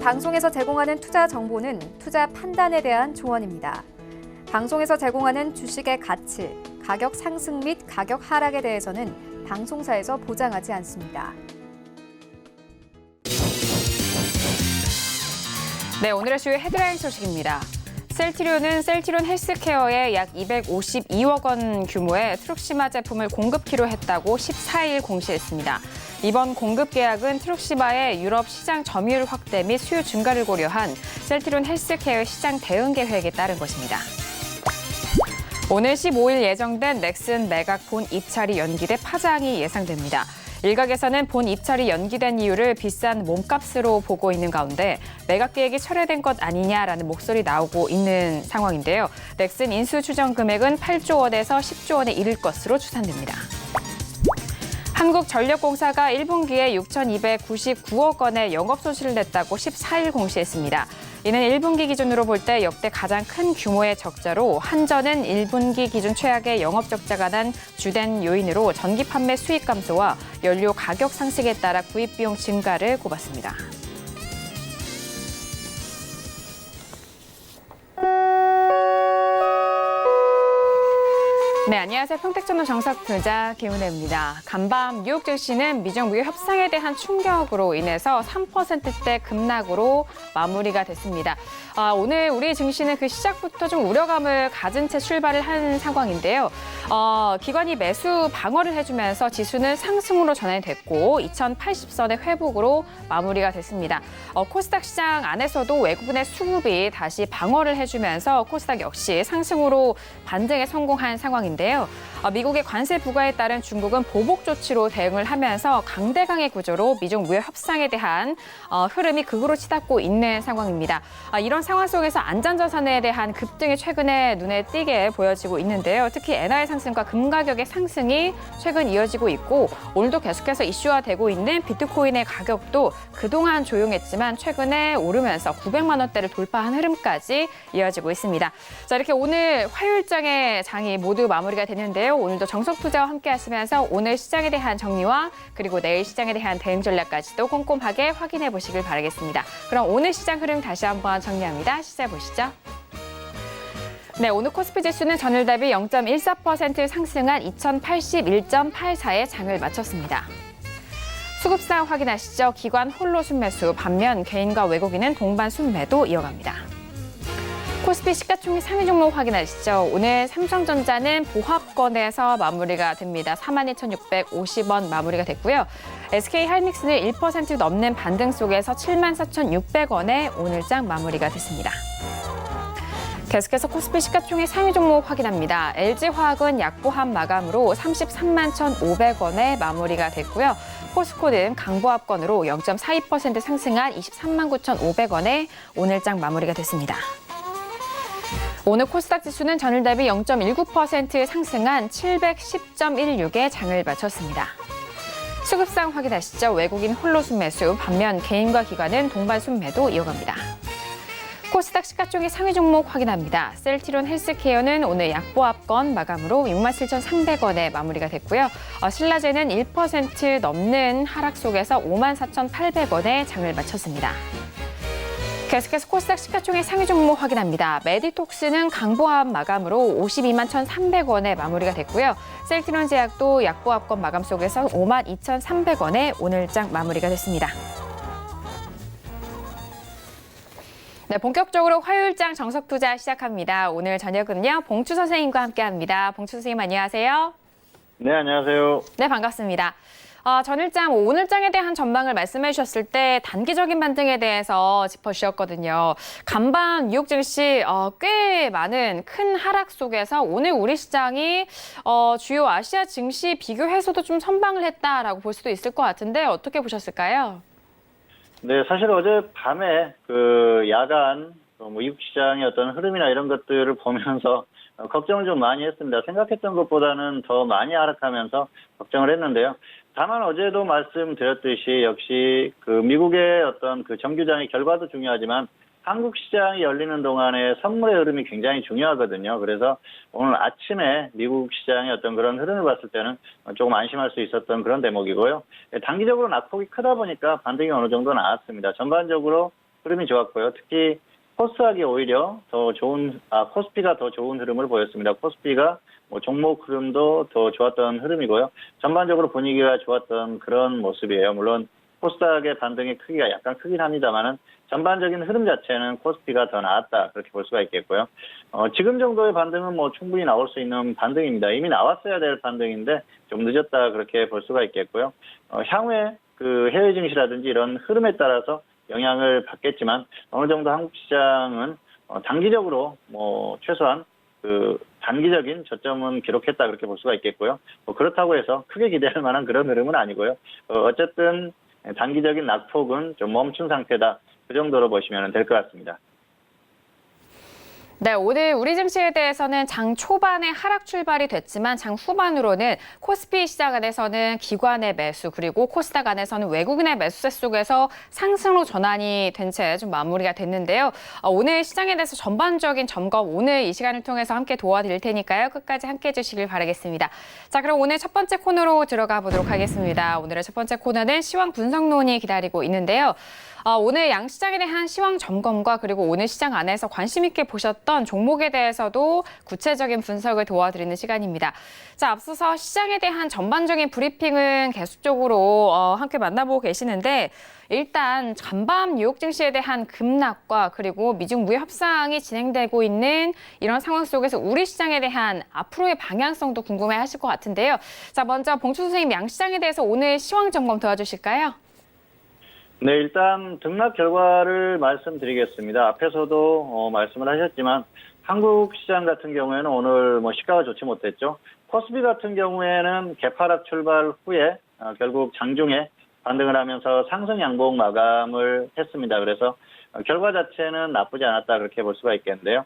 방송에서 제공하는 투자 정보는 투자 판단에 대한 조언입니다. 방송에서 제공하는 주식의 가치, 가격 상승 및 가격 하락에 대해서는 방송사에서 보장하지 않습니다. 네, 오늘의 주요 헤드라인 소식입니다. 셀트리온은 셀트리온 헬스케어에 약 252억 원 규모의 트룩시마 제품을 공급키로 했다고 14일 공시했습니다. 이번 공급 계약은 트룩시마의 유럽 시장 점유율 확대 및 수요 증가를 고려한 셀트리온 헬스케어 시장 대응 계획에 따른 것입니다. 오늘 15일 예정된 넥슨 매각 본 입찰이 연기돼 파장이 예상됩니다. 일각에서는 본 입찰이 연기된 이유를 비싼 몸값으로 보고 있는 가운데 매각 계획이 철회된 것 아니냐라는 목소리 나오고 있는 상황인데요. 넥슨 인수 추정 금액은 8조 원에서 10조 원에 이를 것으로 추산됩니다. 한국전력공사가 1분기에 6,299억 원의 영업 손실을 냈다고 14일 공시했습니다. 이는 1분기 기준으로 볼 때 역대 가장 큰 규모의 적자로 한전은 1분기 기준 최악의 영업 적자가 난 주된 요인으로 전기 판매 수익 감소와 연료 가격 상승에 따라 구입 비용 증가를 꼽았습니다. 네, 안녕하세요. 평택전문 정석투자 김은혜입니다. 간밤 뉴욕 증시는 미중 무역 협상에 대한 충격으로 인해서 3%대 급락으로 마무리가 됐습니다. 오늘 우리 증시는 그 시작부터 좀 우려감을 가진 채 출발을 한 상황인데요. 기관이 매수 방어를 해주면서 지수는 상승으로 전환됐고 2080선의 회복으로 마무리가 됐습니다. 코스닥 시장 안에서도 외국인의 수급이 다시 방어를 해주면서 코스닥 역시 상승으로 반등에 성공한 상황인데요. 미국의 관세 부과에 따른 중국은 보복 조치로 대응을 하면서 강대강의 구조로 미중 무역 협상에 대한 흐름이 극으로 치닫고 있는 상황입니다. 이런 상황 속에서 안전자산에 대한 급등이 최근에 눈에 띄게 보여지고 있는데요. 특히 엔화의 상승과 금 가격의 상승이 최근 이어지고 있고 오늘도 계속해서 이슈화되고 있는 비트코인의 가격도 그동안 조용했지만 최근에 오르면서 900만 원대를 돌파한 흐름까지 이어지고 있습니다. 자, 이렇게 오늘 화요일장의 장이 모두 마무리가 됐는데요. 오늘도 정석투자와 함께 하시면서 오늘 시장에 대한 정리와 그리고 내일 시장에 대한 대응 전략까지도 꼼꼼하게 확인해 보시길 바라겠습니다. 그럼 오늘 시장 흐름 다시 한번 정리합니다. 시작 보시죠. 네, 오늘 코스피 지수는 전일 대비 0.14% 상승한 2081.84에 장을 마쳤습니다. 수급상 확인하시죠. 기관 홀로 순매수, 반면 개인과 외국인은 동반 순매도 이어갑니다. 코스피 시가총액 상위 종목 확인하시죠. 오늘 삼성전자는 보합권에서 마무리가 됩니다. 42,650원 마무리가 됐고요. SK하이닉스는 1% 넘는 반등 속에서 74,600원에 오늘장 마무리가 됐습니다. 계속해서 코스피 시가총액 상위 종목 확인합니다. LG화학은 약보합 마감으로 33만 1,500원에 마무리가 됐고요. 포스코는 강보합권으로 0.42% 상승한 23만 9,500원에 오늘장 마무리가 됐습니다. 오늘 코스닥 지수는 전일 대비 0.19% 상승한 710.16에 장을 마쳤습니다. 수급상 확인하시죠. 외국인 홀로 순매수, 반면 개인과 기관은 동반 순매도 이어갑니다. 코스닥 시가총액 상위 종목 확인합니다. 셀트리온 헬스케어는 오늘 약보합권 마감으로 67,300원에 마무리가 됐고요. 신라제는 1% 넘는 하락 속에서 54,800원에 장을 마쳤습니다. 계속해서 코스닥 시가총액 상위 종목 확인합니다. 메디톡스는 강보합 마감으로 52만 1,300원에 마무리가 됐고요. 셀트리온 제약도 약보합권 마감 속에서 5만 2,300원에 오늘장 마무리가 됐습니다. 네, 본격적으로 화요일장 정석투자 시작합니다. 오늘 저녁은요, 봉추 선생님과 함께합니다. 봉추 선생님 안녕하세요. 네, 안녕하세요. 네, 반갑습니다. 전일장, 오늘장에 대한 전망을 말씀해 주셨을 때 단기적인 반등에 대해서 짚어주셨거든요. 간밤 뉴욕 증시 꽤 많은 큰 하락 속에서 오늘 우리 시장이 주요 아시아 증시 비교해서도 좀 선방을 했다라고 볼 수도 있을 것 같은데 어떻게 보셨을까요? 네, 사실 어제 밤에 야간 미국 시장의 어떤 흐름이나 이런 것들을 보면서 걱정을 좀 많이 했습니다. 생각했던 것보다는 더 많이 하락하면서 걱정을 했는데요. 다만 어제도 말씀드렸듯이 역시 미국의 어떤 정규장의 결과도 중요하지만 한국 시장이 열리는 동안에 선물의 흐름이 굉장히 중요하거든요. 그래서 오늘 아침에 미국 시장의 어떤 그런 흐름을 봤을 때는 조금 안심할 수 있었던 그런 대목이고요. 단기적으로 낙폭이 크다 보니까 반등이 어느 정도 나왔습니다. 전반적으로 흐름이 좋았고요. 특히 코스닥이 오히려 더 좋은, 코스피가 더 좋은 흐름을 보였습니다. 코스피가 뭐 종목 흐름도 더 좋았던 흐름이고요. 전반적으로 분위기가 좋았던 그런 모습이에요. 물론 코스닥의 반등의 크기가 약간 크긴 합니다만은 전반적인 흐름 자체는 코스피가 더 나았다 그렇게 볼 수가 있겠고요. 지금 정도의 반등은 뭐 충분히 나올 수 있는 반등입니다. 이미 나왔어야 될 반등인데 좀 늦었다 그렇게 볼 수가 있겠고요. 향후에 그 해외 증시라든지 이런 흐름에 따라서 영향을 받겠지만 어느 정도 한국 시장은 단기적으로 뭐 최소한 그 단기적인 저점은 기록했다 그렇게 볼 수가 있겠고요. 그렇다고 해서 크게 기대할 만한 그런 흐름은 아니고요. 어쨌든 단기적인 낙폭은 좀 멈춘 상태다. 그 정도로 보시면 될 것 같습니다. 네, 오늘 우리 증시에 대해서는 장 초반에 하락 출발이 됐지만 장 후반으로는 코스피 시장 안에서는 기관의 매수 그리고 코스닥 안에서는 외국인의 매수세 속에서 상승으로 전환이 된 채 좀 마무리가 됐는데요. 오늘 시장에 대해서 전반적인 점검 오늘 이 시간을 통해서 함께 도와드릴 테니까요. 끝까지 함께 해주시길 바라겠습니다. 자, 그럼 오늘 첫 번째 코너로 들어가 보도록 하겠습니다. 오늘의 첫 번째 코너는 시황 분석론이 기다리고 있는데요. 오늘 양시장에 대한 시황 점검과 그리고 오늘 시장 안에서 관심 있게 보셨던 종목에 대해서도 구체적인 분석을 도와드리는 시간입니다. 자, 앞서서 시장에 대한 전반적인 브리핑은 계속적으로 함께 만나보고 계시는데 일단 간밤 뉴욕 증시에 대한 급락과 그리고 미중 무역 협상이 진행되고 있는 이런 상황 속에서 우리 시장에 대한 앞으로의 방향성도 궁금해하실 것 같은데요. 자, 먼저 봉추 선생님 양시장에 대해서 오늘 시황 점검 도와주실까요? 네, 일단 등락 결과를 말씀드리겠습니다. 앞에서도 말씀을 하셨지만 한국 시장 같은 경우에는 오늘 뭐 시가가 좋지 못했죠. 코스피 같은 경우에는 개파락 출발 후에 결국 장중에 반등을 하면서 상승 양봉 마감을 했습니다. 그래서 결과 자체는 나쁘지 않았다 그렇게 볼 수가 있겠는데요.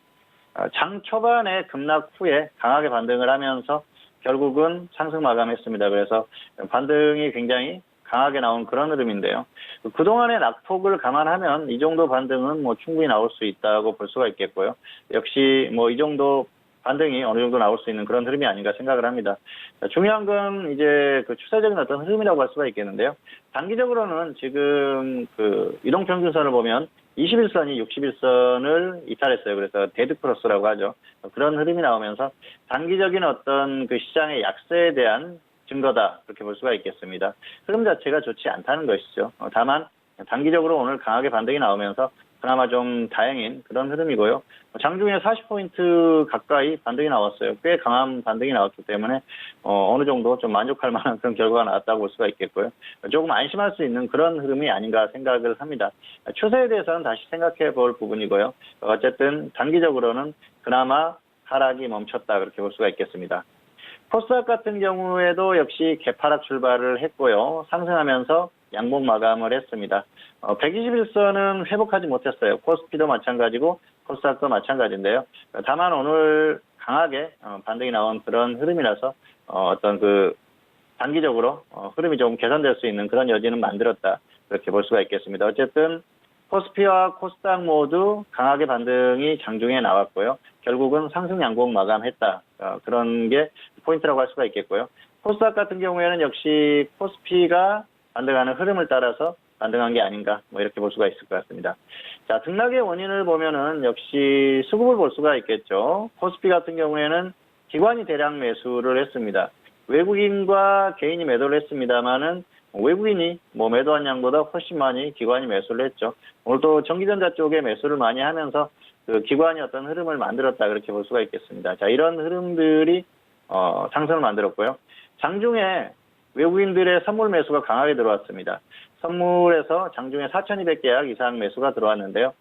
장 초반에 급락 후에 강하게 반등을 하면서 결국은 상승 마감했습니다. 그래서 반등이 굉장히 강하게 나온 그런 흐름인데요. 그동안의 낙폭을 감안하면 이 정도 반등은 뭐 충분히 나올 수 있다고 볼 수가 있겠고요. 역시 뭐 이 정도 반등이 어느 정도 나올 수 있는 그런 흐름이 아닌가 생각을 합니다. 중요한 건 이제 그 추세적인 어떤 흐름이라고 할 수가 있겠는데요. 단기적으로는 지금 그 이동평균선을 보면 21선이 61선을 이탈했어요. 그래서 데드 크로스라고 하죠. 그런 흐름이 나오면서 단기적인 어떤 그 시장의 약세에 대한 증거다 그렇게 볼 수가 있겠습니다. 흐름 자체가 좋지 않다는 것이죠. 다만 단기적으로 오늘 강하게 반등이 나오면서 그나마 좀 다행인 그런 흐름이고요. 장중에 40포인트 가까이 반등이 나왔어요. 꽤 강한 반등이 나왔기 때문에 어느 정도 좀 만족할 만한 그런 결과가 나왔다고 볼 수가 있겠고요. 조금 안심할 수 있는 그런 흐름이 아닌가 생각을 합니다. 추세에 대해서는 다시 생각해 볼 부분이고요. 어쨌든 단기적으로는 그나마 하락이 멈췄다 그렇게 볼 수가 있겠습니다. 코스닥 같은 경우에도 역시 개파락 출발을 했고요. 상승하면서 양봉 마감을 했습니다. 121선은 회복하지 못했어요. 코스피도 마찬가지고 코스닥도 마찬가지인데요. 다만 오늘 강하게 반등이 나온 그런 흐름이라서 어떤 그 단기적으로 흐름이 좀 개선될 수 있는 그런 여지는 만들었다. 그렇게 볼 수가 있겠습니다. 어쨌든 코스피와 코스닥 모두 강하게 반등이 장중에 나왔고요. 결국은 상승 양봉 마감했다. 그런 게 포인트라고 할 수가 있겠고요. 코스닥 같은 경우에는 역시 코스피가 반등하는 흐름을 따라서 반등한 게 아닌가 뭐 이렇게 볼 수가 있을 것 같습니다. 자, 등락의 원인을 보면은 역시 수급을 볼 수가 있겠죠. 코스피 같은 경우에는 기관이 대량 매수를 했습니다. 외국인과 개인이 매도를 했습니다만은 외국인이 뭐 매도한 양보다 훨씬 많이 기관이 매수를 했죠. 오늘도 전기전자 쪽에 매수를 많이 하면서 그 기관이 어떤 흐름을 만들었다 그렇게 볼 수가 있겠습니다. 자, 이런 흐름들이 상승을 만들었고요. 장중에 외국인들의 선물 매수가 강하게 들어왔습니다. 선물에서 장중에 4,200계약 이상 매수가 들어왔는데요.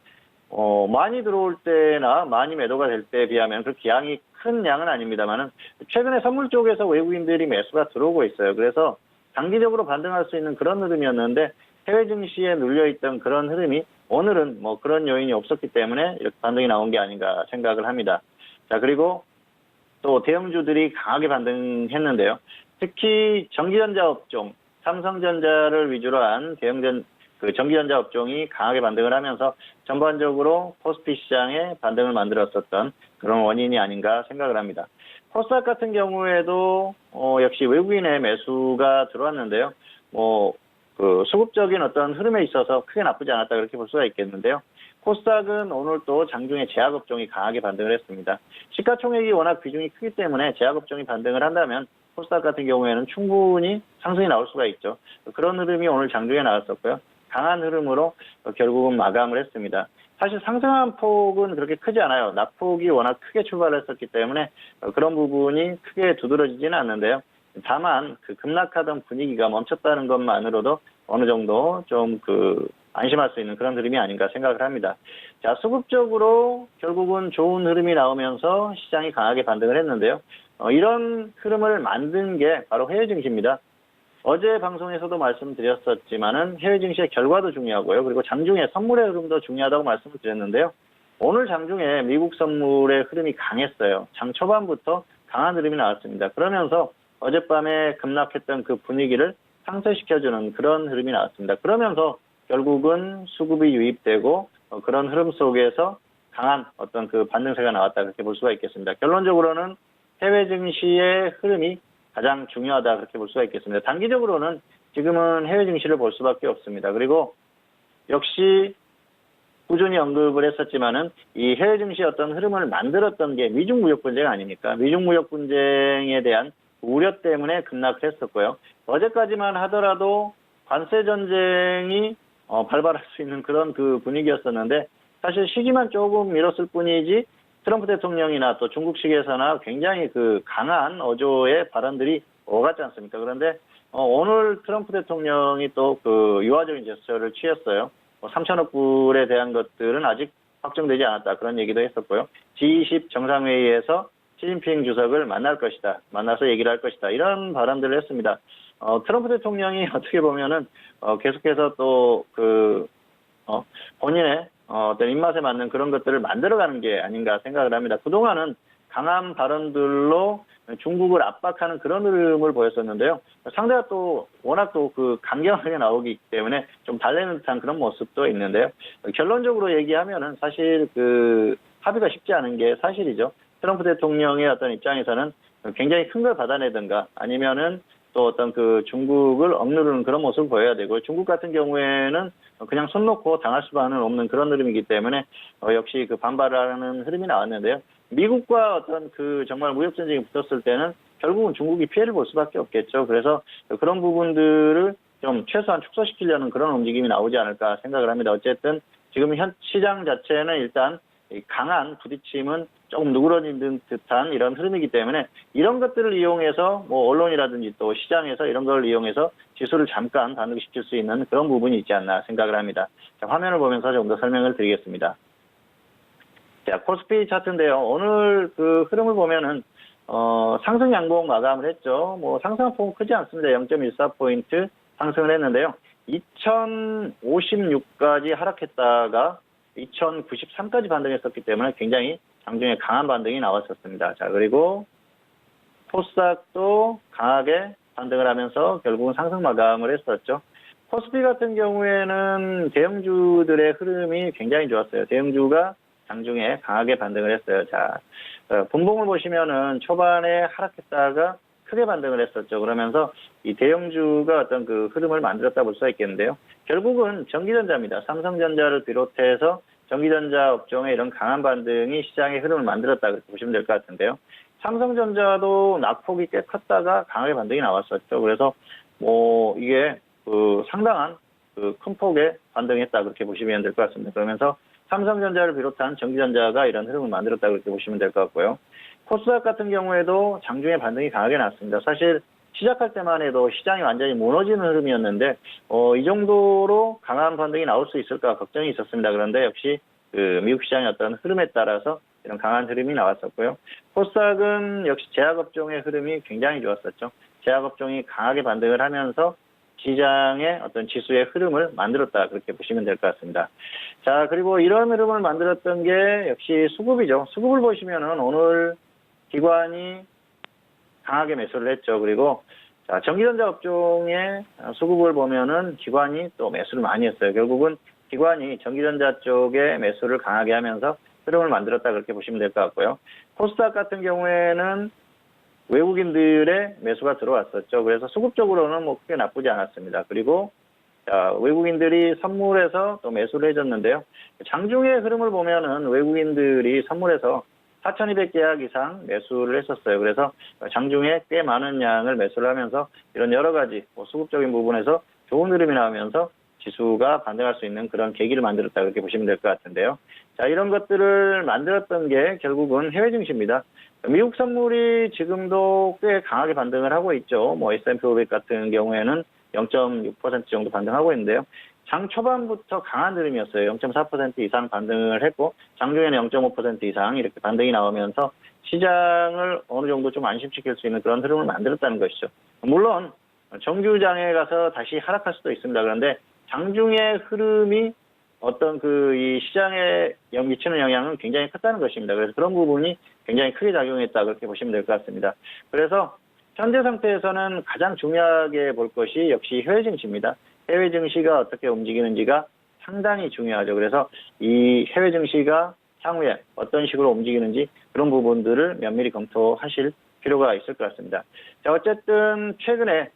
많이 들어올 때나 많이 매도가 될 때에 비하면 그렇게 양이 큰 양은 아닙니다만은 최근에 선물 쪽에서 외국인들이 매수가 들어오고 있어요. 그래서 단기적으로 반등할 수 있는 그런 흐름이었는데 해외 증시에 눌려있던 그런 흐름이 오늘은 뭐 그런 요인이 없었기 때문에 이렇게 반등이 나온 게 아닌가 생각을 합니다. 자, 그리고 또 대형주들이 강하게 반등했는데요. 특히 전기전자 업종, 삼성전자를 위주로 한 전기전자 업종이 강하게 반등을 하면서 전반적으로 코스피 시장에 반등을 만들었었던 그런 원인이 아닌가 생각을 합니다. 코스닥 같은 경우에도 역시 외국인의 매수가 들어왔는데요. 그 수급적인 어떤 흐름에 있어서 크게 나쁘지 않았다 그렇게 볼 수가 있겠는데요. 코스닥은 오늘 또 장중에 제약업종이 강하게 반등을 했습니다. 시가총액이 워낙 비중이 크기 때문에 제약업종이 반등을 한다면 코스닥 같은 경우에는 충분히 상승이 나올 수가 있죠. 그런 흐름이 오늘 장중에 나왔었고요. 강한 흐름으로 결국은 마감을 했습니다. 사실 상승한 폭은 그렇게 크지 않아요. 낙폭이 워낙 크게 출발했었기 때문에 그런 부분이 크게 두드러지지는 않는데요. 다만 그 급락하던 분위기가 멈췄다는 것만으로도 어느 정도 좀 안심할 수 있는 그런 흐름이 아닌가 생각을 합니다. 자, 수급적으로 결국은 좋은 흐름이 나오면서 시장이 강하게 반등을 했는데요. 이런 흐름을 만든 게 바로 해외 증시입니다. 어제 방송에서도 말씀드렸었지만은 해외 증시의 결과도 중요하고요. 그리고 장중에 선물의 흐름도 중요하다고 말씀을 드렸는데요. 오늘 장중에 미국 선물의 흐름이 강했어요. 장 초반부터 강한 흐름이 나왔습니다. 그러면서 어젯밤에 급락했던 그 분위기를 상쇄시켜주는 그런 흐름이 나왔습니다. 그러면서 결국은 수급이 유입되고 그런 흐름 속에서 강한 어떤 그 반등세가 나왔다 그렇게 볼 수가 있겠습니다. 결론적으로는 해외 증시의 흐름이 가장 중요하다 그렇게 볼 수가 있겠습니다. 단기적으로는 지금은 해외 증시를 볼 수밖에 없습니다. 그리고 역시 꾸준히 언급을 했었지만은 이 해외 증시의 어떤 흐름을 만들었던 게 미중 무역 분쟁 아닙니까? 미중 무역 분쟁에 대한 우려 때문에 급락을 했었고요. 어제까지만 하더라도 관세 전쟁이 발발할 수 있는 그런 그 분위기였었는데 사실 시기만 조금 미뤘을 뿐이지 트럼프 대통령이나 또 중국 측에서나 굉장히 그 강한 어조의 발언들이 오갔지 않습니까? 그런데 오늘 트럼프 대통령이 또 그 유화적인 제스처를 취했어요. 3천억 불에 대한 것들은 아직 확정되지 않았다 그런 얘기도 했었고요. G20 정상회의에서 시진핑 주석을 만날 것이다. 만나서 얘기를 할 것이다. 이런 발언들을 했습니다. 트럼프 대통령이 어떻게 보면은 계속해서 또 본인의 어떤 입맛에 맞는 그런 것들을 만들어가는 게 아닌가 생각을 합니다. 그동안은 강한 발언들로 중국을 압박하는 그런 흐름을 보였었는데요. 상대가 또 워낙 또 강경하게 나오기 때문에 좀 달래는 듯한 그런 모습도 있는데요. 결론적으로 얘기하면은 사실 합의가 쉽지 않은 게 사실이죠. 트럼프 대통령의 어떤 입장에서는 굉장히 큰 걸 받아내든가 아니면은 또 어떤 중국을 억누르는 그런 모습을 보여야 되고 중국 같은 경우에는 그냥 손 놓고 당할 수밖에 없는 그런 흐름이기 때문에 역시 반발하는 흐름이 나왔는데요. 미국과 어떤 정말 무역 전쟁이 붙었을 때는 결국은 중국이 피해를 볼 수밖에 없겠죠. 그래서 그런 부분들을 좀 최소한 축소시키려는 그런 움직임이 나오지 않을까 생각을 합니다. 어쨌든 지금 현 시장 자체는 일단 강한 부딪힘은 조금 누그러진 듯한 이런 흐름이기 때문에 이런 것들을 이용해서 언론이라든지 또 시장에서 이런 걸 이용해서 지수를 잠깐 반등시킬 수 있는 그런 부분이 있지 않나 생각을 합니다. 자, 화면을 보면서 조금 더 설명을 드리겠습니다. 자, 코스피 차트인데요. 오늘 흐름을 보면은 상승 양봉 마감을 했죠. 상승한 폭은 크지 않습니다. 0.14포인트 상승을 했는데요. 2056까지 하락했다가 2093까지 반등했었기 때문에 굉장히 장중에 강한 반등이 나왔었습니다. 자, 그리고 코스닥도 강하게 반등을 하면서 결국은 상승 마감을 했었죠. 코스피 같은 경우에는 대형주들의 흐름이 굉장히 좋았어요. 대형주가 장중에 강하게 반등을 했어요. 자, 분봉을 보시면은 초반에 하락했다가 크게 반등을 했었죠. 그러면서 이 대형주가 어떤 흐름을 만들었다 볼 수가 있겠는데요. 결국은 전기전자입니다. 삼성전자를 비롯해서 전기전자 업종의 이런 강한 반등이 시장의 흐름을 만들었다 그렇게 보시면 될 것 같은데요. 삼성전자도 낙폭이 꽤 컸다가 강하게 반등이 나왔었죠. 그래서 이게 상당한 큰 폭의 반등했다 그렇게 보시면 될 것 같습니다. 그러면서 삼성전자를 비롯한 전기전자가 이런 흐름을 만들었다 그렇게 보시면 될 것 같고요. 코스닥 같은 경우에도 장중에 반등이 강하게 났습니다. 사실 시작할 때만 해도 시장이 완전히 무너지는 흐름이었는데 이 정도로 강한 반등이 나올 수 있을까 걱정이 있었습니다. 그런데 역시 미국 시장의 어떤 흐름에 따라서 이런 강한 흐름이 나왔었고요. 코스닥은 역시 제약업종의 흐름이 굉장히 좋았었죠. 제약업종이 강하게 반등을 하면서 시장의 어떤 지수의 흐름을 만들었다 그렇게 보시면 될 것 같습니다. 자, 그리고 이런 흐름을 만들었던 게 역시 수급이죠. 수급을 보시면은 오늘 기관이 강하게 매수를 했죠. 그리고 자, 전기전자 업종의 수급을 보면은 기관이 또 매수를 많이 했어요. 결국은 기관이 전기전자 쪽에 매수를 강하게 하면서 흐름을 만들었다 그렇게 보시면 될 것 같고요. 코스닥 같은 경우에는 외국인들의 매수가 들어왔었죠. 그래서 수급적으로는 크게 나쁘지 않았습니다. 그리고 자, 외국인들이 선물해서 또 매수를 해줬는데요. 장중의 흐름을 보면은 외국인들이 선물해서 4,200계약 이상 매수를 했었어요. 그래서 장중에 꽤 많은 양을 매수를 하면서 이런 여러 가지 수급적인 부분에서 좋은 흐름이 나오면서 지수가 반등할 수 있는 그런 계기를 만들었다 그렇게 보시면 될 것 같은데요. 자, 이런 것들을 만들었던 게 결국은 해외 증시입니다. 미국 선물이 지금도 꽤 강하게 반등을 하고 있죠. S&P 500 같은 경우에는 0.6% 정도 반등하고 있는데요. 장 초반부터 강한 흐름이었어요. 0.4% 이상 반등을 했고 장중에는 0.5% 이상 이렇게 반등이 나오면서 시장을 어느 정도 좀 안심시킬 수 있는 그런 흐름을 만들었다는 것이죠. 물론 정규장에 가서 다시 하락할 수도 있습니다. 그런데 장중의 흐름이 어떤 이 시장에 미치는 영향은 굉장히 컸다는 것입니다. 그래서 그런 부분이 굉장히 크게 작용했다 그렇게 보시면 될 것 같습니다. 그래서 현재 상태에서는 가장 중요하게 볼 것이 역시 해외 증시입니다. 해외 증시가 어떻게 움직이는지가 상당히 중요하죠. 그래서 이 해외 증시가 향후에 어떤 식으로 움직이는지 그런 부분들을 면밀히 검토하실 필요가 있을 것 같습니다. 자, 어쨌든 최근에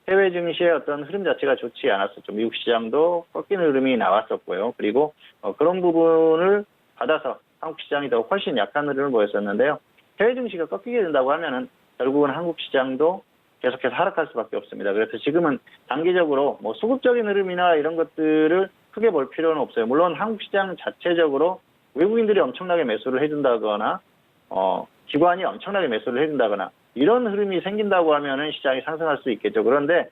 해외 증시의 어떤 흐름 자체가 좋지 않았었죠. 미국 시장도 꺾이는 흐름이 나왔었고요. 그리고 그런 부분을 받아서 한국 시장이 더 훨씬 약한 흐름을 보였었는데요. 해외 증시가 꺾이게 된다고 하면은 결국은 한국 시장도 계속해서 하락할 수밖에 없습니다. 그래서 지금은 단기적으로 수급적인 흐름이나 이런 것들을 크게 볼 필요는 없어요. 물론 한국 시장 자체적으로 외국인들이 엄청나게 매수를 해준다거나 기관이 엄청나게 매수를 해준다거나 이런 흐름이 생긴다고 하면은 시장이 상승할 수 있겠죠. 그런데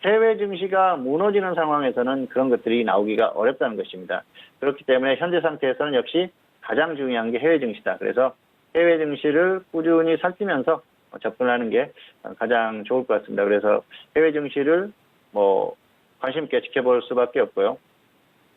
해외 증시가 무너지는 상황에서는 그런 것들이 나오기가 어렵다는 것입니다. 그렇기 때문에 현재 상태에서는 역시 가장 중요한 게 해외 증시다. 그래서 해외 증시를 꾸준히 살피면서 접근하는 게 가장 좋을 것 같습니다. 그래서 해외 증시를 관심 있게 지켜볼 수밖에 없고요.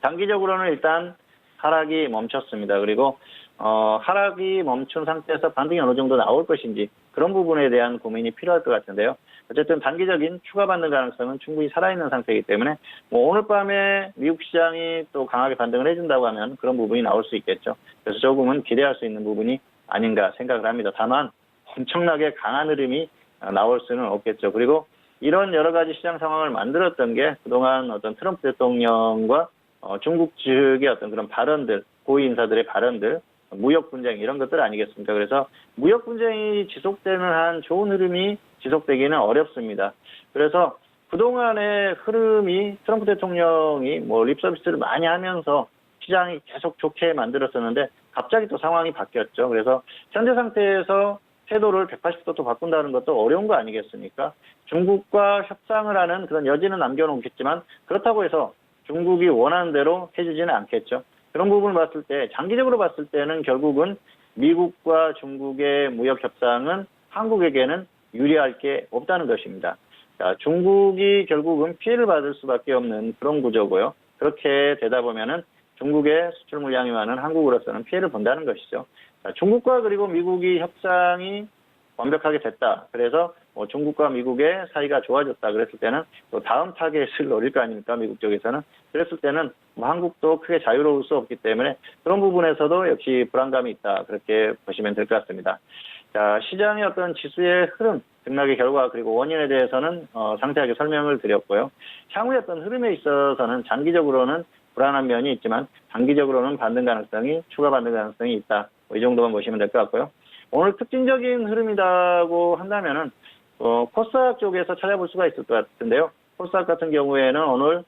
단기적으로는 일단 하락이 멈췄습니다. 그리고 하락이 멈춘 상태에서 반등이 어느 정도 나올 것인지 그런 부분에 대한 고민이 필요할 것 같은데요. 어쨌든 단기적인 추가 반등 가능성은 충분히 살아있는 상태이기 때문에 오늘 밤에 미국 시장이 또 강하게 반등을 해준다고 하면 그런 부분이 나올 수 있겠죠. 그래서 조금은 기대할 수 있는 부분이 아닌가 생각을 합니다. 다만 엄청나게 강한 흐름이 나올 수는 없겠죠. 그리고 이런 여러 가지 시장 상황을 만들었던 게 그동안 어떤 트럼프 대통령과 중국 측의 어떤 그런 발언들, 고위 인사들의 발언들, 무역 분쟁 이런 것들 아니겠습니까? 그래서 무역 분쟁이 지속되는 한 좋은 흐름이 지속되기는 어렵습니다. 그래서 그동안의 흐름이 트럼프 대통령이 립 서비스를 많이 하면서 시장이 계속 좋게 만들었었는데 갑자기 또 상황이 바뀌었죠. 그래서 현재 상태에서 태도를 180도 또 바꾼다는 것도 어려운 거 아니겠습니까? 중국과 협상을 하는 그런 여지는 남겨놓겠지만 그렇다고 해서 중국이 원하는 대로 해주지는 않겠죠. 그런 부분을 봤을 때 장기적으로 봤을 때는 결국은 미국과 중국의 무역 협상은 한국에게는 유리할 게 없다는 것입니다. 자, 중국이 결국은 피해를 받을 수밖에 없는 그런 구조고요. 그렇게 되다 보면은 중국의 수출 물량이 많은 한국으로서는 피해를 본다는 것이죠. 자, 중국과 그리고 미국이 협상이 완벽하게 됐다. 그래서 중국과 미국의 사이가 좋아졌다. 그랬을 때는 또 다음 타겟을 노릴 거 아닙니까? 미국 쪽에서는. 그랬을 때는 한국도 크게 자유로울 수 없기 때문에 그런 부분에서도 역시 불안감이 있다. 그렇게 보시면 될 것 같습니다. 자, 시장의 어떤 지수의 흐름, 등락의 결과 그리고 원인에 대해서는 상세하게 설명을 드렸고요. 향후의 어떤 흐름에 있어서는 장기적으로는 불안한 면이 있지만 단기적으로는 추가 반등 가능성이 있다. 이 정도만 보시면 될 것 같고요. 오늘 특징적인 흐름이라고 한다면은 코스닥 쪽에서 찾아볼 수가 있을 것 같은데요. 코스닥 같은 경우에는 오늘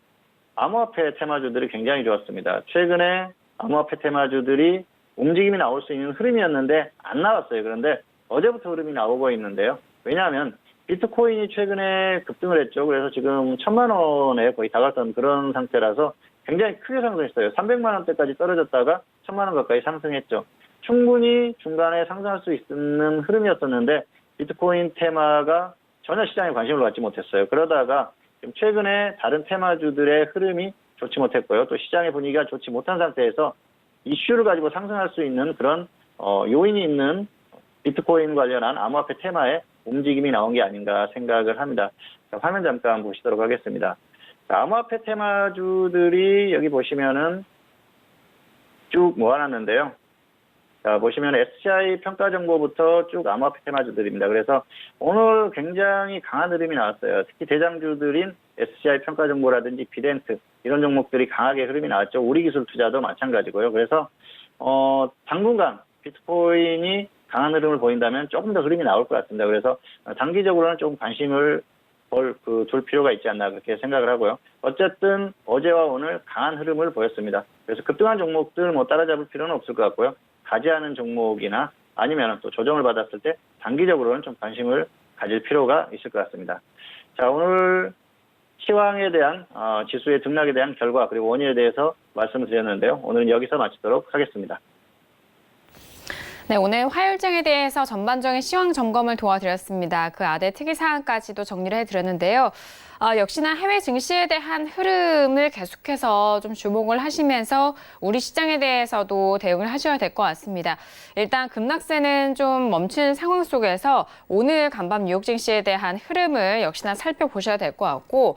암호화폐 테마주들이 굉장히 좋았습니다. 최근에 암호화폐 테마주들이 움직임이 나올 수 있는 흐름이었는데 안 나왔어요. 그런데 어제부터 흐름이 나오고 있는데요. 왜냐하면 비트코인이 최근에 급등을 했죠. 그래서 지금 1,000만 원에 거의 다갔던 그런 상태라서 굉장히 크게 상승했어요. 300만 원대까지 떨어졌다가 1,000만 원 가까이 상승했죠. 충분히 중간에 상승할 수 있는 흐름이었었는데 비트코인 테마가 전혀 시장에 관심을 받지 못했어요. 그러다가 지금 최근에 다른 테마주들의 흐름이 좋지 못했고요. 또 시장의 분위기가 좋지 못한 상태에서 이슈를 가지고 상승할 수 있는 그런 요인이 있는 비트코인 관련한 암호화폐 테마에 움직임이 나온 게 아닌가 생각을 합니다. 자, 화면 잠깐 보시도록 하겠습니다. 자, 암호화폐 테마주들이 여기 보시면은 쭉 모아놨는데요. 자, 보시면 SCI 평가 정보부터 쭉 암호화폐 테마주들입니다. 그래서 오늘 굉장히 강한 흐름이 나왔어요. 특히 대장주들인 SCI 평가정보라든지 비덴트 이런 종목들이 강하게 흐름이 나왔죠. 우리기술 투자도 마찬가지고요. 그래서 당분간 비트코인이 강한 흐름을 보인다면 조금 더 흐름이 나올 것 같습니다. 그래서 단기적으로는 조금 관심을 둘 필요가 있지 않나 그렇게 생각을 하고요. 어쨌든 어제와 오늘 강한 흐름을 보였습니다. 그래서 급등한 종목들 따라잡을 필요는 없을 것 같고요. 가지 않은 종목이나 아니면 또 조정을 받았을 때 단기적으로는 좀 관심을 가질 필요가 있을 것 같습니다. 자, 오늘 시황에 대한 지수의 등락에 대한 결과 그리고 원인에 대해서 말씀을 드렸는데요. 오늘은 여기서 마치도록 하겠습니다. 네, 오늘 화요일장에 대해서 전반적인 시황 점검을 도와드렸습니다. 그 아래 특이 사항까지도 정리를 해드렸는데요. 역시나 해외 증시에 대한 흐름을 계속해서 좀 주목을 하시면서 우리 시장에 대해서도 대응을 하셔야 될 것 같습니다. 일단 급락세는 좀 멈춘 상황 속에서 오늘 간밤 뉴욕 증시에 대한 흐름을 역시나 살펴보셔야 될 것 같고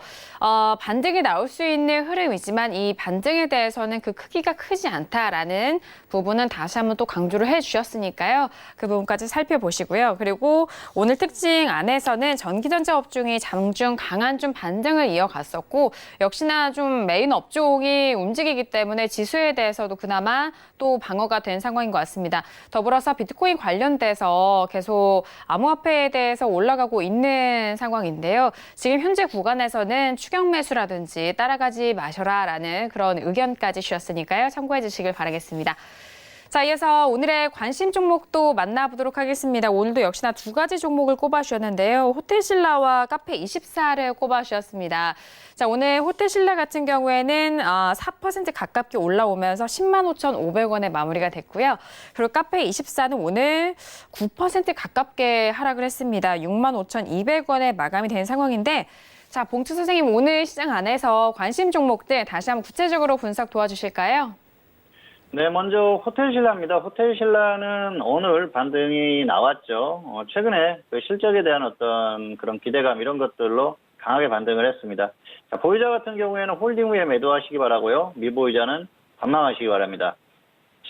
반등이 나올 수 있는 흐름이지만 이 반등에 대해서는 그 크기가 크지 않다라는 부분은 다시 한번 또 강조를 해주셨으니까요. 그 부분까지 살펴보시고요. 그리고 오늘 특징 안에서는 전기전자 업종이 장중 강한 좀 반등을 이어갔었고 역시나 좀 메인 업종이 움직이기 때문에 지수에 대해서도 그나마 또 방어가 된 상황인 것 같습니다. 더불어서 비트코인 관련돼서 계속 암호화폐에 대해서 올라가고 있는 상황인데요. 지금 현재 구간에서는 추격 매수라든지 따라가지 마셔라라는 그런 의견까지 주셨으니까요. 참고해 주시길 바라겠습니다. 자, 이어서 오늘의 관심 종목도 만나보도록 하겠습니다. 오늘도 역시나 두 가지 종목을 꼽아주셨는데요. 호텔신라와 카페24를 꼽아주셨습니다. 자, 오늘 호텔신라 같은 경우에는 4% 가깝게 올라오면서 105,500원에 마무리가 됐고요. 그리고 카페24는 오늘 9% 가깝게 하락을 했습니다. 65,200원에 마감이 된 상황인데 자, 봉투 선생님 오늘 시장 안에서 관심 종목들 다시 한번 구체적으로 분석 도와주실까요? 네, 먼저 호텔신라입니다. 호텔신라는 오늘 반등이 나왔죠. 최근에 그 실적에 대한 어떤 그런 기대감 이런 것들로 강하게 반등을 했습니다. 자, 보유자 같은 경우에는 홀딩 후에 매도하시기 바라고요. 미보유자는 관망하시기 바랍니다.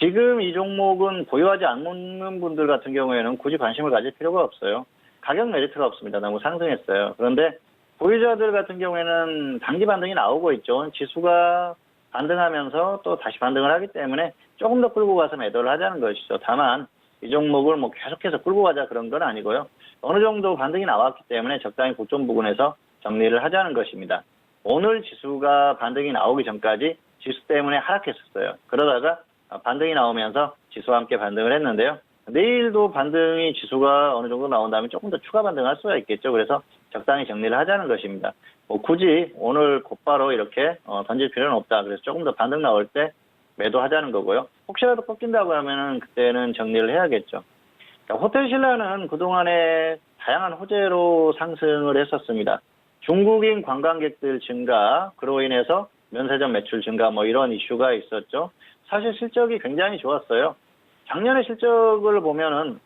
지금 이 종목은 보유하지 않는 분들 같은 경우에는 굳이 관심을 가질 필요가 없어요. 가격 메리트가 없습니다. 너무 상승했어요. 그런데 보유자들 같은 경우에는 단기 반등이 나오고 있죠. 지수가 반등하면서 또 다시 반등을 하기 때문에 조금 더 끌고 가서 매도를 하자는 것이죠. 다만 이 종목을 계속해서 끌고 가자 그런 건 아니고요. 어느 정도 반등이 나왔기 때문에 적당히 고점 부근에서 정리를 하자는 것입니다. 오늘 지수가 반등이 나오기 전까지 지수 때문에 하락했었어요. 그러다가 반등이 나오면서 지수와 함께 반등을 했는데요. 내일도 반등이 지수가 어느 정도 나온다면 조금 더 추가 반등할 수가 있겠죠. 그래서 적당히 정리를 하자는 것입니다. 굳이 오늘 곧바로 이렇게 던질 필요는 없다. 그래서 조금 더 반등 나올 때 매도하자는 거고요. 혹시라도 꺾인다고 하면은 그때는 정리를 해야겠죠. 호텔신라는 그동안에 다양한 호재로 상승을 했었습니다. 중국인 관광객들 증가, 그로 인해서 면세점 매출 증가 이런 이슈가 있었죠. 사실 실적이 굉장히 좋았어요. 작년의 실적을 보면은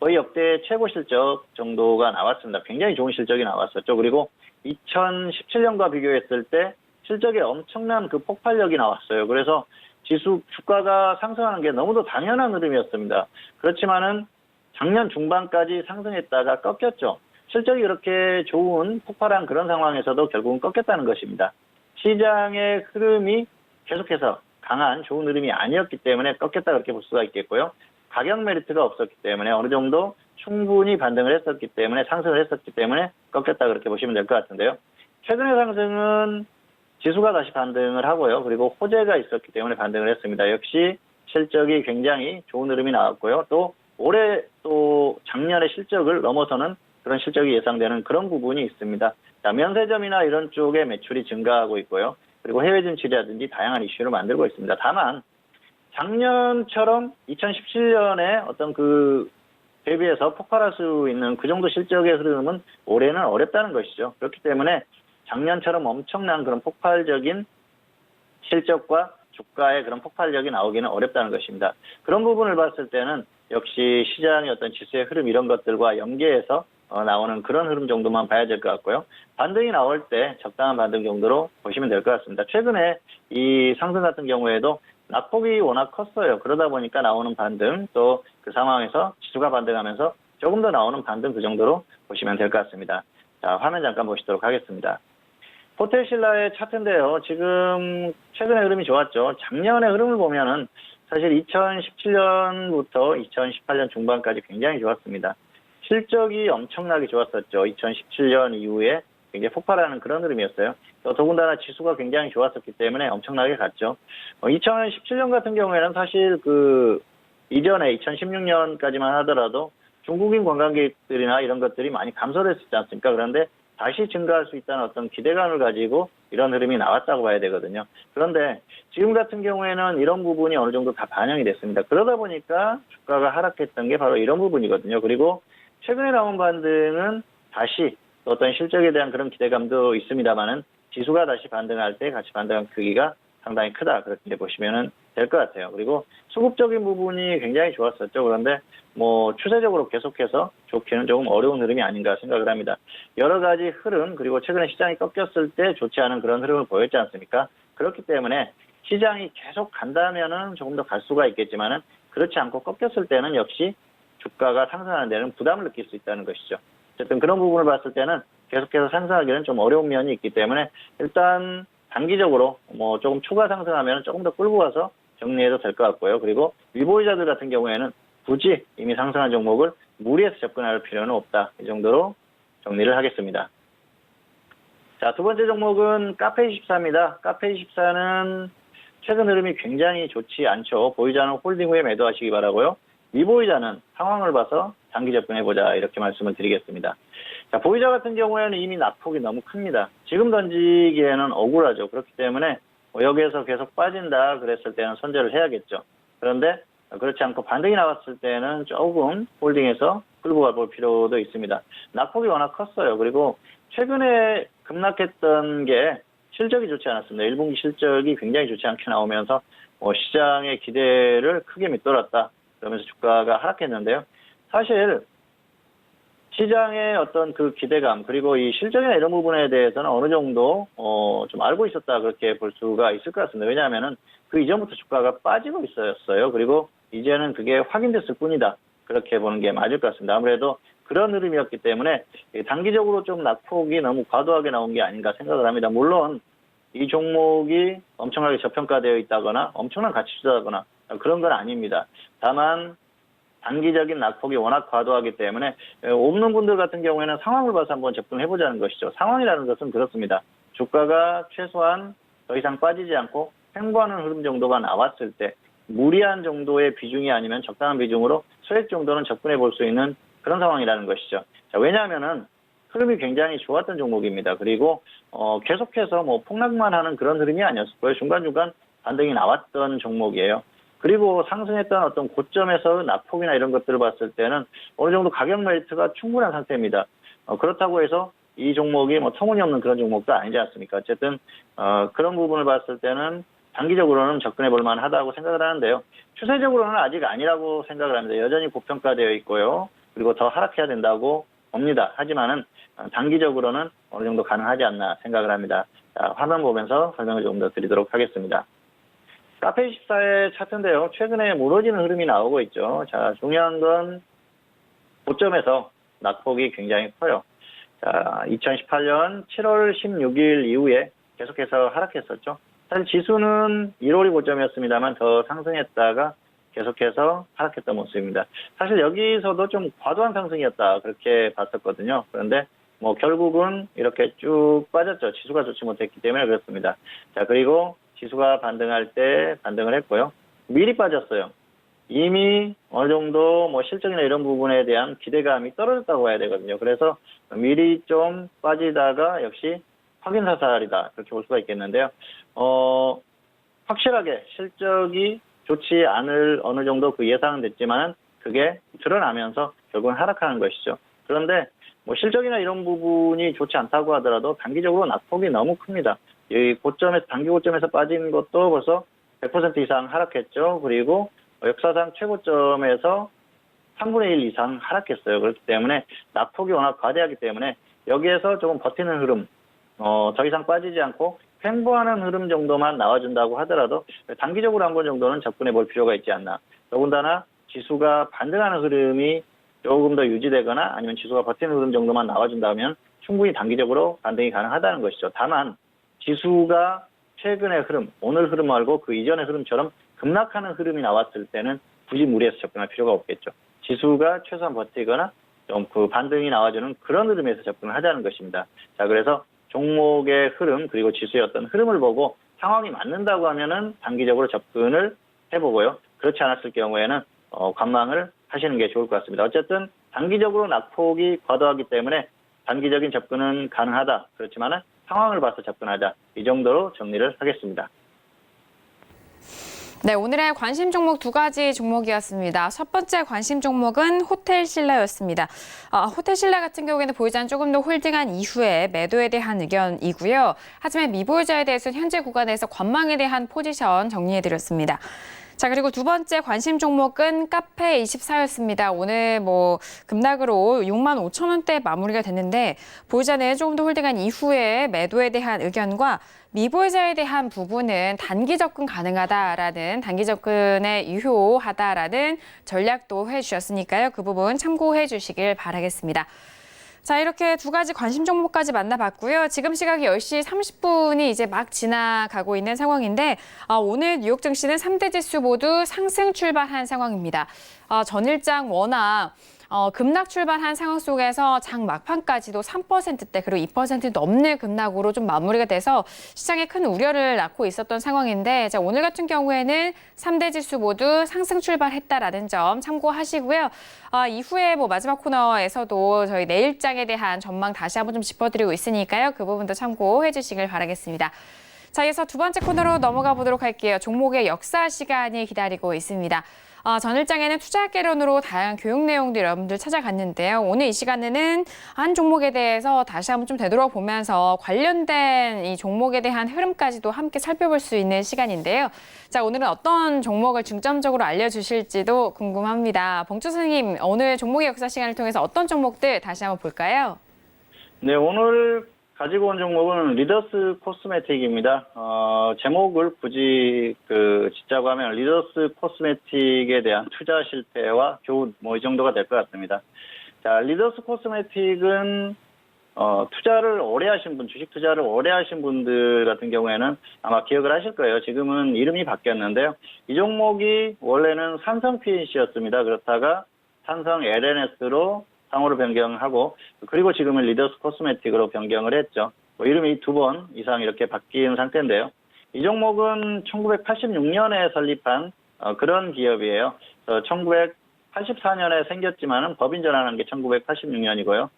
거의 역대 최고 실적 정도가 나왔습니다. 굉장히 좋은 실적이 나왔었죠. 그리고 2017년과 비교했을 때 실적에 엄청난 그 폭발력이 나왔어요. 그래서 주가가 상승하는 게 너무도 당연한 흐름이었습니다. 그렇지만은 작년 중반까지 상승했다가 꺾였죠. 실적이 그렇게 좋은 폭발한 그런 상황에서도 결국은 꺾였다는 것입니다. 시장의 흐름이 계속해서 강한 좋은 흐름이 아니었기 때문에 꺾였다 그렇게 볼 수가 있겠고요. 가격 메리트가 없었기 때문에 어느 정도 충분히 반등을 했었기 때문에 상승을 했었기 때문에 꺾였다 그렇게 보시면 될 것 같은데요. 최근의 상승은 지수가 다시 반등을 하고요. 그리고 호재가 있었기 때문에 반등을 했습니다. 역시 실적이 굉장히 좋은 흐름이 나왔고요. 또 올해 또 작년의 실적을 넘어서는 그런 실적이 예상되는 그런 부분이 있습니다. 자, 면세점이나 이런 쪽에 매출이 증가하고 있고요. 그리고 해외 진출이라든지 다양한 이슈를 만들고 있습니다. 다만 작년처럼 2017년에 어떤 대비해서 폭발할 수 있는 그 정도 실적의 흐름은 올해는 어렵다는 것이죠. 그렇기 때문에 작년처럼 엄청난 그런 폭발적인 실적과 주가의 그런 폭발력이 나오기는 어렵다는 것입니다. 그런 부분을 봤을 때는 역시 시장의 어떤 지수의 흐름 이런 것들과 연계해서 나오는 그런 흐름 정도만 봐야 될 것 같고요. 반등이 나올 때 적당한 반등 정도로 보시면 될 것 같습니다. 최근에 이 상승 같은 경우에도 낙폭이 워낙 컸어요. 그러다 보니까 나오는 반등 또 그 상황에서 지수가 반등하면서 조금 더 나오는 반등 그 정도로 보시면 될 것 같습니다. 자, 화면 잠깐 보시도록 하겠습니다. 호텔신라의 차트인데요. 지금 최근의 흐름이 좋았죠. 작년의 흐름을 보면은 사실 2017년부터 2018년 중반까지 굉장히 좋았습니다. 실적이 엄청나게 좋았었죠. 2017년 이후에 굉장히 폭발하는 그런 흐름이었어요. 더군다나 지수가 굉장히 좋았었기 때문에 엄청나게 갔죠. 2017년 같은 경우에는 사실 그 이전에 2016년까지만 하더라도 중국인 관광객들이나 이런 것들이 많이 감소를 했었지 않습니까? 그런데 다시 증가할 수 있다는 어떤 기대감을 가지고 이런 흐름이 나왔다고 봐야 되거든요. 그런데 지금 같은 경우에는 이런 부분이 어느 정도 다 반영이 됐습니다. 그러다 보니까 주가가 하락했던 게 바로 이런 부분이거든요. 그리고 최근에 나온 반등은 다시 어떤 실적에 대한 그런 기대감도 있습니다만은 지수가 다시 반등할 때 같이 반등한 크기가 상당히 크다. 그렇게 보시면 될 것 같아요. 그리고 수급적인 부분이 굉장히 좋았었죠. 그런데 뭐 추세적으로 계속해서 좋기는 조금 어려운 흐름이 아닌가 생각을 합니다. 여러 가지 흐름 그리고 최근에 시장이 꺾였을 때 좋지 않은 그런 흐름을 보였지 않습니까? 그렇기 때문에 시장이 계속 간다면은 조금 더 갈 수가 있겠지만은 그렇지 않고 꺾였을 때는 역시 주가가 상승하는 데는 부담을 느낄 수 있다는 것이죠. 어쨌든 그런 부분을 봤을 때는 계속해서 상승하기는 좀 어려운 면이 있기 때문에 일단 단기적으로 뭐 조금 추가 상승하면 조금 더 끌고 가서 정리해도 될 것 같고요. 그리고 위보이자들 같은 경우에는 굳이 이미 상승한 종목을 무리해서 접근할 필요는 없다. 이 정도로 정리를 하겠습니다. 자, 두 번째 종목은 카페24입니다. 카페24는 최근 흐름이 굉장히 좋지 않죠. 보이자는 홀딩 후에 매도하시기 바라고요. 미보이자는 상황을 봐서 단기 접근해보자 이렇게 말씀을 드리겠습니다. 자, 보이자 같은 경우에는 이미 낙폭이 너무 큽니다. 지금 던지기에는 억울하죠. 그렇기 때문에 여기에서 계속 빠진다 그랬을 때는 손절을 해야겠죠. 그런데 그렇지 않고 반등이 나왔을 때는 조금 홀딩해서 끌고 가볼 필요도 있습니다. 낙폭이 워낙 컸어요. 그리고 최근에 급락했던 게 실적이 좋지 않았습니다. 1분기 실적이 굉장히 좋지 않게 나오면서 시장의 기대를 크게 밑돌았다. 그러면서 주가가 하락했는데요. 사실 시장의 어떤 그 기대감 그리고 이 실적이나 이런 부분에 대해서는 어느 정도 좀 알고 있었다 그렇게 볼 수가 있을 것 같습니다. 왜냐하면은 그 이전부터 주가가 빠지고 있었어요. 그리고 이제는 그게 확인됐을 뿐이다. 그렇게 보는 게 맞을 것 같습니다. 아무래도 그런 흐름이었기 때문에 단기적으로 좀 낙폭이 너무 과도하게 나온 게 아닌가 생각을 합니다. 물론 이 종목이 엄청나게 저평가되어 있다거나 엄청난 가치주다거나 그런 건 아닙니다. 다만 단기적인 낙폭이 워낙 과도하기 때문에 없는 분들 같은 경우에는 상황을 봐서 한번 접근해보자는 것이죠. 상황이라는 것은 그렇습니다. 주가가 최소한 더 이상 빠지지 않고 횡보하는 흐름 정도가 나왔을 때 무리한 정도의 비중이 아니면 적당한 비중으로 소액 정도는 접근해 볼 수 있는 그런 상황이라는 것이죠. 자, 왜냐하면은 흐름이 굉장히 좋았던 종목입니다. 그리고 계속해서 뭐 폭락만 하는 그런 흐름이 아니었을 거예요. 중간중간 반등이 나왔던 종목이에요. 그리고 상승했던 어떤 고점에서 낙폭이나 이런 것들을 봤을 때는 어느 정도 가격 메리트가 충분한 상태입니다. 그렇다고 해서 이 종목이 뭐 터무니없는 그런 종목도 아니지 않습니까? 어쨌든 그런 부분을 봤을 때는 단기적으로는 접근해 볼 만하다고 생각을 하는데요. 추세적으로는 아직 아니라고 생각을 합니다. 여전히 고평가되어 있고요. 그리고 더 하락해야 된다고 봅니다. 하지만은 단기적으로는 어느 정도 가능하지 않나 생각을 합니다. 자, 화면 보면서 설명을 조금 더 드리도록 하겠습니다. 카페24의 차트인데요. 최근에 무너지는 흐름이 나오고 있죠. 자, 중요한 건 고점에서 낙폭이 굉장히 커요. 자, 2018년 7월 16일 이후에 계속해서 하락했었죠. 사실 지수는 1월이 고점이었습니다만 더 상승했다가 계속해서 하락했던 모습입니다. 사실 여기서도 좀 과도한 상승이었다 그렇게 봤었거든요. 그런데 뭐 결국은 이렇게 쭉 빠졌죠. 지수가 좋지 못했기 때문에 그렇습니다. 자, 그리고 지수가 반등할 때 반등을 했고요. 미리 빠졌어요. 이미 어느 정도 뭐 실적이나 이런 부분에 대한 기대감이 떨어졌다고 봐야 되거든요. 그래서 미리 좀 빠지다가 역시 확인 사살이다 그렇게 볼 수가 있겠는데요. 확실하게 실적이 좋지 않을 어느 정도 그 예상은 됐지만 그게 드러나면서 결국은 하락하는 것이죠. 그런데 뭐 실적이나 이런 부분이 좋지 않다고 하더라도 단기적으로 낙폭이 너무 큽니다. 이 고점에서 단기 고점에서 빠진 것도 벌써 100% 이상 하락했죠. 그리고 역사상 최고점에서 3분의 1 이상 하락했어요. 그렇기 때문에 낙폭이 워낙 과대하기 때문에 여기에서 조금 버티는 흐름, 더 이상 빠지지 않고 횡보하는 흐름 정도만 나와준다고 하더라도 단기적으로 한 번 정도는 접근해 볼 필요가 있지 않나. 더군다나 지수가 반등하는 흐름이 조금 더 유지되거나 아니면 지수가 버티는 흐름 정도만 나와준다면 충분히 단기적으로 반등이 가능하다는 것이죠. 다만 지수가 최근의 흐름, 오늘 흐름 말고 그 이전의 흐름처럼 급락하는 흐름이 나왔을 때는 굳이 무리해서 접근할 필요가 없겠죠. 지수가 최소한 버티거나 좀 그 반등이 나와주는 그런 흐름에서 접근을 하자는 것입니다. 자, 그래서 종목의 흐름 그리고 지수의 어떤 흐름을 보고 상황이 맞는다고 하면은 단기적으로 접근을 해보고요. 그렇지 않았을 경우에는 관망을 하시는 게 좋을 것 같습니다. 어쨌든 단기적으로 낙폭이 과도하기 때문에 단기적인 접근은 가능하다. 그렇지만은 상황을 봐서 접근하자. 이 정도로 정리를 하겠습니다. 네, 오늘의 관심 종목 두 가지 종목이었습니다. 첫 번째 관심 종목은 호텔신라였습니다. 호텔신라 같은 경우에는 보유자는 조금 더 홀딩한 이후에 매도에 대한 의견이고요. 하지만 미보유자에 대해서는 현재 구간에서 관망에 대한 포지션 정리해드렸습니다. 자, 그리고 두 번째 관심 종목은 카페24였습니다. 오늘 급락으로 65,000원대 마무리가 됐는데 보유자는 조금 더 홀딩한 이후에 매도에 대한 의견과 미보유자에 대한 부분은 단기 접근 가능하다라는 단기 접근에 유효하다라는 전략도 해주셨으니까요. 그 부분 참고해 주시길 바라겠습니다. 자, 이렇게 두 가지 관심 종목까지 만나봤고요. 지금 시각이 10시 30분이 이제 막 지나가고 있는 상황인데 오늘 뉴욕 증시는 3대 지수 모두 상승 출발한 상황입니다. 전일장 워낙 급락 출발한 상황 속에서 장 막판까지도 3%대 그리고 2% 넘는 급락으로 좀 마무리가 돼서 시장에 큰 우려를 낳고 있었던 상황인데 자, 오늘 같은 경우에는 3대 지수 모두 상승 출발했다라는 점 참고하시고요. 이후에 마지막 코너에서도 저희 내일장에 대한 전망 다시 한번 좀 짚어드리고 있으니까요. 그 부분도 참고해 주시길 바라겠습니다. 자, 이어서 두 번째 코너로 넘어가 보도록 할게요. 종목의 역사 시간이 기다리고 있습니다. 전일장에는 투자학개론으로 다양한 교육 내용들 여러분들 찾아갔는데요. 오늘 이 시간에는 한 종목에 대해서 다시 한번 좀 되돌아보면서 관련된 이 종목에 대한 흐름까지도 함께 살펴볼 수 있는 시간인데요. 자, 오늘은 어떤 종목을 중점적으로 알려주실지도 궁금합니다. 봉주 선생님, 오늘 종목의 역사 시간을 통해서 어떤 종목들 다시 한번 볼까요? 네, 오늘 가지고 온 종목은 리더스 코스메틱입니다. 제목을 굳이 짓자고 하면 리더스 코스메틱에 대한 투자 실패와 교훈 이 정도가 될 것 같습니다. 자, 리더스 코스메틱은 투자를 오래 하신 분, 주식 투자를 오래 하신 분들 같은 경우에는 아마 기억을 하실 거예요. 지금은 이름이 바뀌었는데요. 이 종목이 원래는 산성 PNC였습니다. 그렇다가 산성 LNS로 상호를 변경하고 그리고 지금은 리더스 코스메틱으로 변경을 했죠. 이름이 2번 이상 이렇게 바뀐 상태인데요. 이 종목은 1986년에 설립한 그런 기업이에요. 1984년에 생겼지만은 법인 전환한 게 1986년이고요.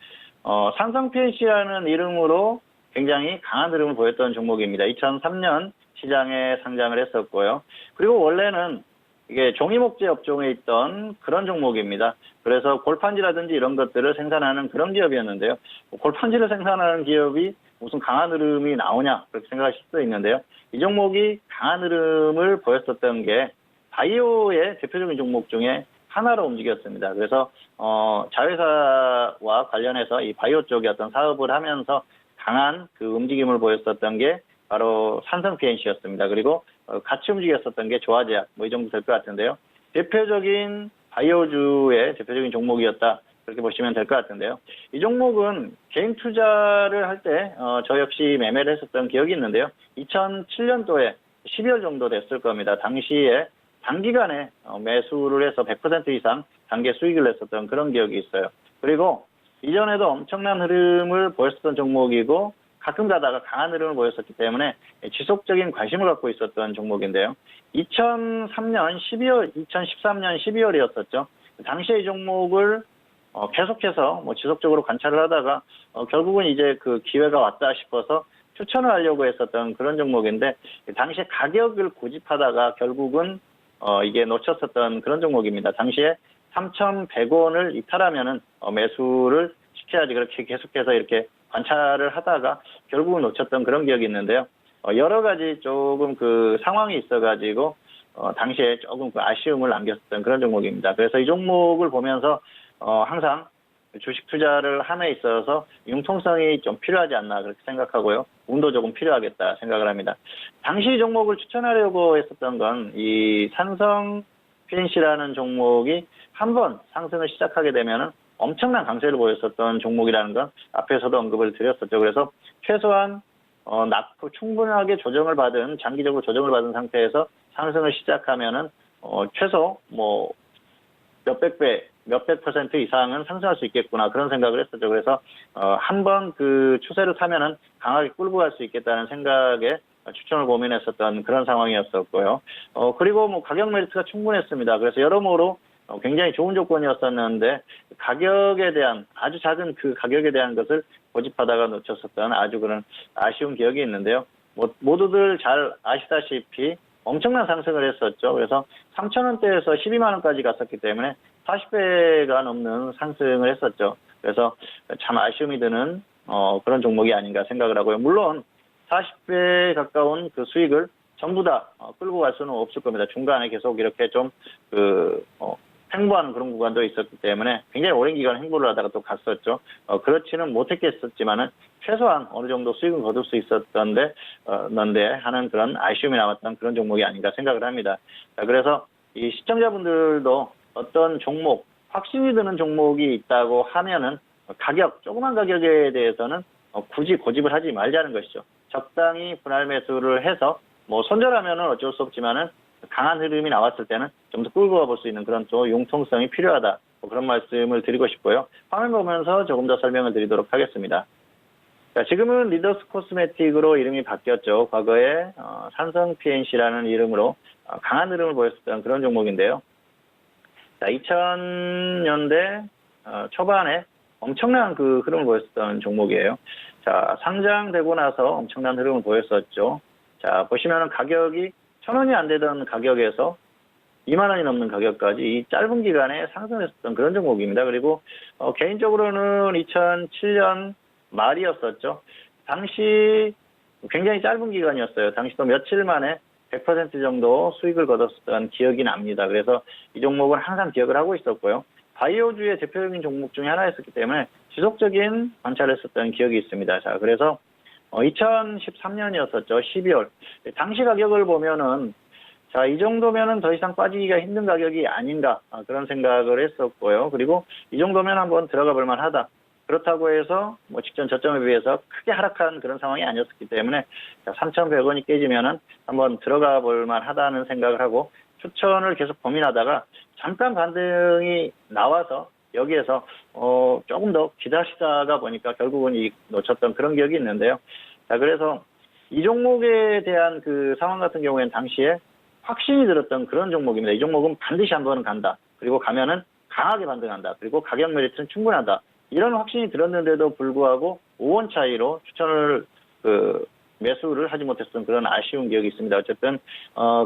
산성 PNC라는 이름으로 굉장히 강한 흐름을 보였던 종목입니다. 2003년 시장에 상장을 했었고요. 그리고 원래는 이게 종이목재 업종에 있던 그런 종목입니다. 그래서 골판지라든지 이런 것들을 생산하는 그런 기업이었는데요. 골판지를 생산하는 기업이 무슨 강한 흐름이 나오냐 그렇게 생각하실 수도 있는데요. 이 종목이 강한 흐름을 보였었던 게 바이오의 대표적인 종목 중에 하나로 움직였습니다. 그래서 자회사와 관련해서 이 바이오 쪽의 어떤 사업을 하면서 강한 그 움직임을 보였었던 게 바로 산성 PNC였습니다. 그리고 같이 움직였었던 게 조화제약 이 정도 될 것 같은데요. 대표적인 바이오주의 대표적인 종목이었다. 그렇게 보시면 될 것 같은데요. 이 종목은 개인 투자를 할 때 저 역시 매매를 했었던 기억이 있는데요. 2007년도에 12월 정도 됐을 겁니다. 당시에 단기간에 매수를 해서 100% 이상 단기 수익을 냈었던 그런 기억이 있어요. 그리고 이전에도 엄청난 흐름을 보였었던 종목이고 가끔 가다가 강한 흐름을 보였었기 때문에 지속적인 관심을 갖고 있었던 종목인데요. 2013년 12월이었었죠. 당시에 이 종목을 계속해서 지속적으로 관찰을 하다가 결국은 이제 그 기회가 왔다 싶어서 추천을 하려고 했었던 그런 종목인데 당시에 가격을 고집하다가 결국은 이게 놓쳤었던 그런 종목입니다. 당시에 3,100원을 이탈하면은 매수를 시켜야지 그렇게 계속해서 이렇게 관찰을 하다가 결국은 놓쳤던 그런 기억이 있는데요. 여러 가지 조금 그 상황이 있어가지고 당시에 조금 그 아쉬움을 남겼었던 그런 종목입니다. 그래서 이 종목을 보면서 항상 주식 투자를 함에 있어서 융통성이 좀 필요하지 않나 그렇게 생각하고요. 운도 조금 필요하겠다 생각을 합니다. 당시 이 종목을 추천하려고 했었던 건 이 산성 PNC라는 종목이 한번 상승을 시작하게 되면은 엄청난 강세를 보였었던 종목이라는 건 앞에서도 언급을 드렸었죠. 그래서 최소한 낮고 충분하게 조정을 받은 장기적으로 조정을 받은 상태에서 상승을 시작하면은 최소 뭐 몇백 퍼센트 이상은 상승할 수 있겠구나 그런 생각을 했었죠. 그래서 한번 그 추세를 타면은 강하게 끌고 갈 수 있겠다는 생각에 추천을 고민했었던 그런 상황이었었고요. 그리고 뭐 가격 메리트가 충분했습니다. 그래서 여러모로 굉장히 좋은 조건이었었는데 가격에 대한 아주 작은 그 가격에 대한 것을 고집하다가 놓쳤었던 아주 그런 아쉬운 기억이 있는데요. 모두들 잘 아시다시피 엄청난 상승을 했었죠. 그래서 3,000원대에서 12만 원까지 갔었기 때문에 40배가 넘는 상승을 했었죠. 그래서 참 아쉬움이 드는 그런 종목이 아닌가 생각을 하고요. 물론 40배 가까운 그 수익을 전부 다 끌고 갈 수는 없을 겁니다. 중간에 계속 이렇게 좀 횡보하는 그런 구간도 있었기 때문에 굉장히 오랜 기간 횡보를 하다가 또 갔었죠. 그렇지는 못했겠었지만은 최소한 어느 정도 수익은 거둘 수 있었던데 하는 그런 아쉬움이 남았던 그런 종목이 아닌가 생각을 합니다. 자, 그래서 이 시청자분들도 어떤 종목, 확신이 드는 종목이 있다고 하면은 조그만 가격에 대해서는 굳이 고집을 하지 말자는 것이죠. 적당히 분할 매수를 해서 뭐 손절하면은 어쩔 수 없지만은 강한 흐름이 나왔을 때는 좀 더 끌고 가볼 수 있는 그런 또 융통성이 필요하다. 그런 말씀을 드리고 싶고요. 화면 보면서 조금 더 설명을 드리도록 하겠습니다. 자, 지금은 리더스 코스메틱으로 이름이 바뀌었죠. 과거에 산성 PNC라는 이름으로 강한 흐름을 보였었던 그런 종목인데요. 자, 2000년대 초반에 엄청난 그 흐름을 보였었던 종목이에요. 자, 상장되고 나서 엄청난 흐름을 보였었죠. 자, 보시면은 가격이 1,000원이 안 되던 가격에서 2만 원이 넘는 가격까지 이 짧은 기간에 상승했었던 그런 종목입니다. 그리고 개인적으로는 2007년 말이었었죠. 당시 굉장히 짧은 기간이었어요. 당시도 며칠 만에 100% 정도 수익을 거뒀었던 기억이 납니다. 그래서 이 종목은 항상 기억을 하고 있었고요. 바이오주의 대표적인 종목 중에 하나였었기 때문에 지속적인 관찰을 했었던 기억이 있습니다. 자, 그래서 2013년이었었죠. 12월. 당시 가격을 보면은 자, 이 정도면은 더 이상 빠지기가 힘든 가격이 아닌가 그런 생각을 했었고요. 그리고 이 정도면 한번 들어가 볼 만하다. 그렇다고 해서 뭐 직전 저점에 비해서 크게 하락한 그런 상황이 아니었기 때문에 3,100원이 깨지면은 한번 들어가 볼 만하다는 생각을 하고 추천을 계속 고민하다가 잠깐 반등이 나와서 여기에서 조금 더 기다리다가 보니까 결국은 놓쳤던 그런 기억이 있는데요. 자, 그래서 이 종목에 대한 그 상황 같은 경우에는 당시에 확신이 들었던 그런 종목입니다. 이 종목은 반드시 한 번은 간다. 그리고 가면은 강하게 반등한다. 그리고 가격 메리트는 충분하다. 이런 확신이 들었는데도 불구하고 5원 차이로 추천을 매수를 하지 못했던 그런 아쉬운 기억이 있습니다. 어쨌든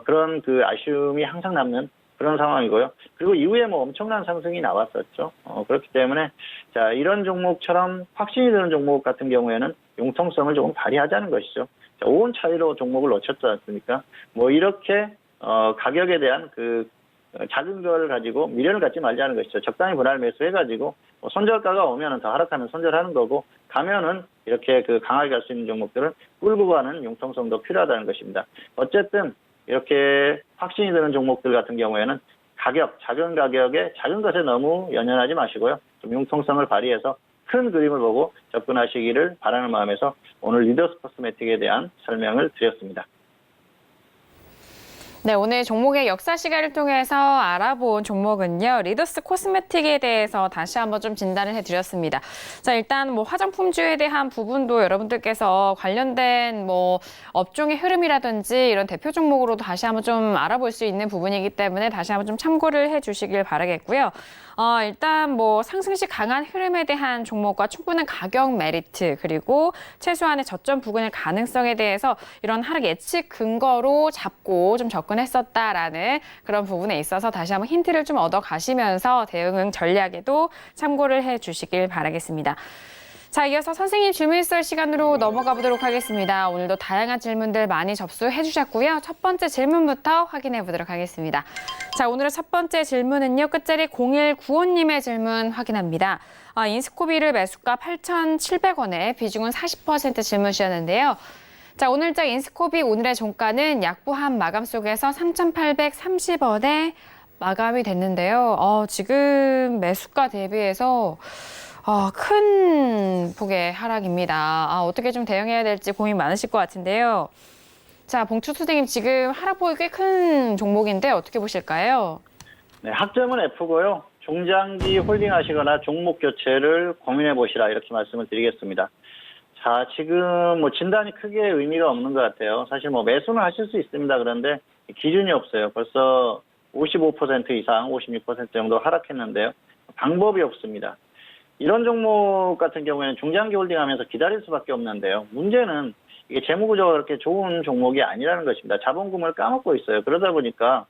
그런 그 아쉬움이 항상 남는 그런 상황이고요. 그리고 이후에 뭐 엄청난 상승이 나왔었죠. 그렇기 때문에 자, 이런 종목처럼 확신이 드는 종목 같은 경우에는 융통성을 조금 발휘하자는 것이죠. 자, 5원 차이로 종목을 놓쳤지 않습니까? 뭐 이렇게 가격에 대한 그 작은 걸 가지고 미련을 갖지 말자는 것이죠. 적당히 분할 매수해가지고 손절가가 오면은 더 하락하면 손절하는 거고 가면은 이렇게 그 강하게 갈 수 있는 종목들은 끌고 가는 융통성도 필요하다는 것입니다. 어쨌든 이렇게 확신이 드는 종목들 같은 경우에는 작은 가격에 작은 것에 너무 연연하지 마시고요. 좀 융통성을 발휘해서 큰 그림을 보고 접근하시기를 바라는 마음에서 오늘 리더스 코스메틱에 대한 설명을 드렸습니다. 네, 오늘 종목의 역사 시간을 통해서 알아본 종목은요, 리더스 코스메틱에 대해서 다시 한번 좀 진단을 해드렸습니다. 자, 일단 뭐 화장품주에 대한 부분도 여러분들께서 관련된 뭐 업종의 흐름이라든지 이런 대표 종목으로도 다시 한번 좀 알아볼 수 있는 부분이기 때문에 다시 한번 좀 참고를 해주시길 바라겠고요. 일단 뭐 상승시 강한 흐름에 대한 종목과 충분한 가격 메리트 그리고 최소한의 저점 부근의 가능성에 대해서 이런 하락 예측 근거로 잡고 좀 접근했었다라는 그런 부분에 있어서 다시 한번 힌트를 좀 얻어 가시면서 대응 전략에도 참고를 해주시길 바라겠습니다. 자, 이어서 선생님 질문있을 시간으로 넘어가 보도록 하겠습니다. 오늘도 다양한 질문들 많이 접수해 주셨고요. 첫 번째 질문부터 확인해 보도록 하겠습니다. 자, 오늘의 첫 번째 질문은요. 끝자리 0195님의 질문 확인합니다. 인스코비를 매수가 8,700원에 비중은 40% 질문 주셨는데요. 자, 오늘자 인스코비 오늘의 종가는 약보한 마감 속에서 3,830원에 마감이 됐는데요. 지금 매수가 대비해서 큰 폭의 하락입니다. 어떻게 좀 대응해야 될지 고민 많으실 것 같은데요. 자, 봉추 선생님 지금 하락폭이 꽤 큰 종목인데 어떻게 보실까요? 네, 학점은 F고요. 중장기 홀딩하시거나 종목 교체를 고민해 보시라 이렇게 말씀을 드리겠습니다. 자, 지금 뭐 진단이 크게 의미가 없는 것 같아요. 사실 뭐 매수는 하실 수 있습니다. 그런데 기준이 없어요. 벌써 55% 이상, 56% 정도 하락했는데요. 방법이 없습니다. 이런 종목 같은 경우에는 중장기 홀딩하면서 기다릴 수밖에 없는데요. 문제는 이게 재무구조가 그렇게 좋은 종목이 아니라는 것입니다. 자본금을 까먹고 있어요. 그러다 보니까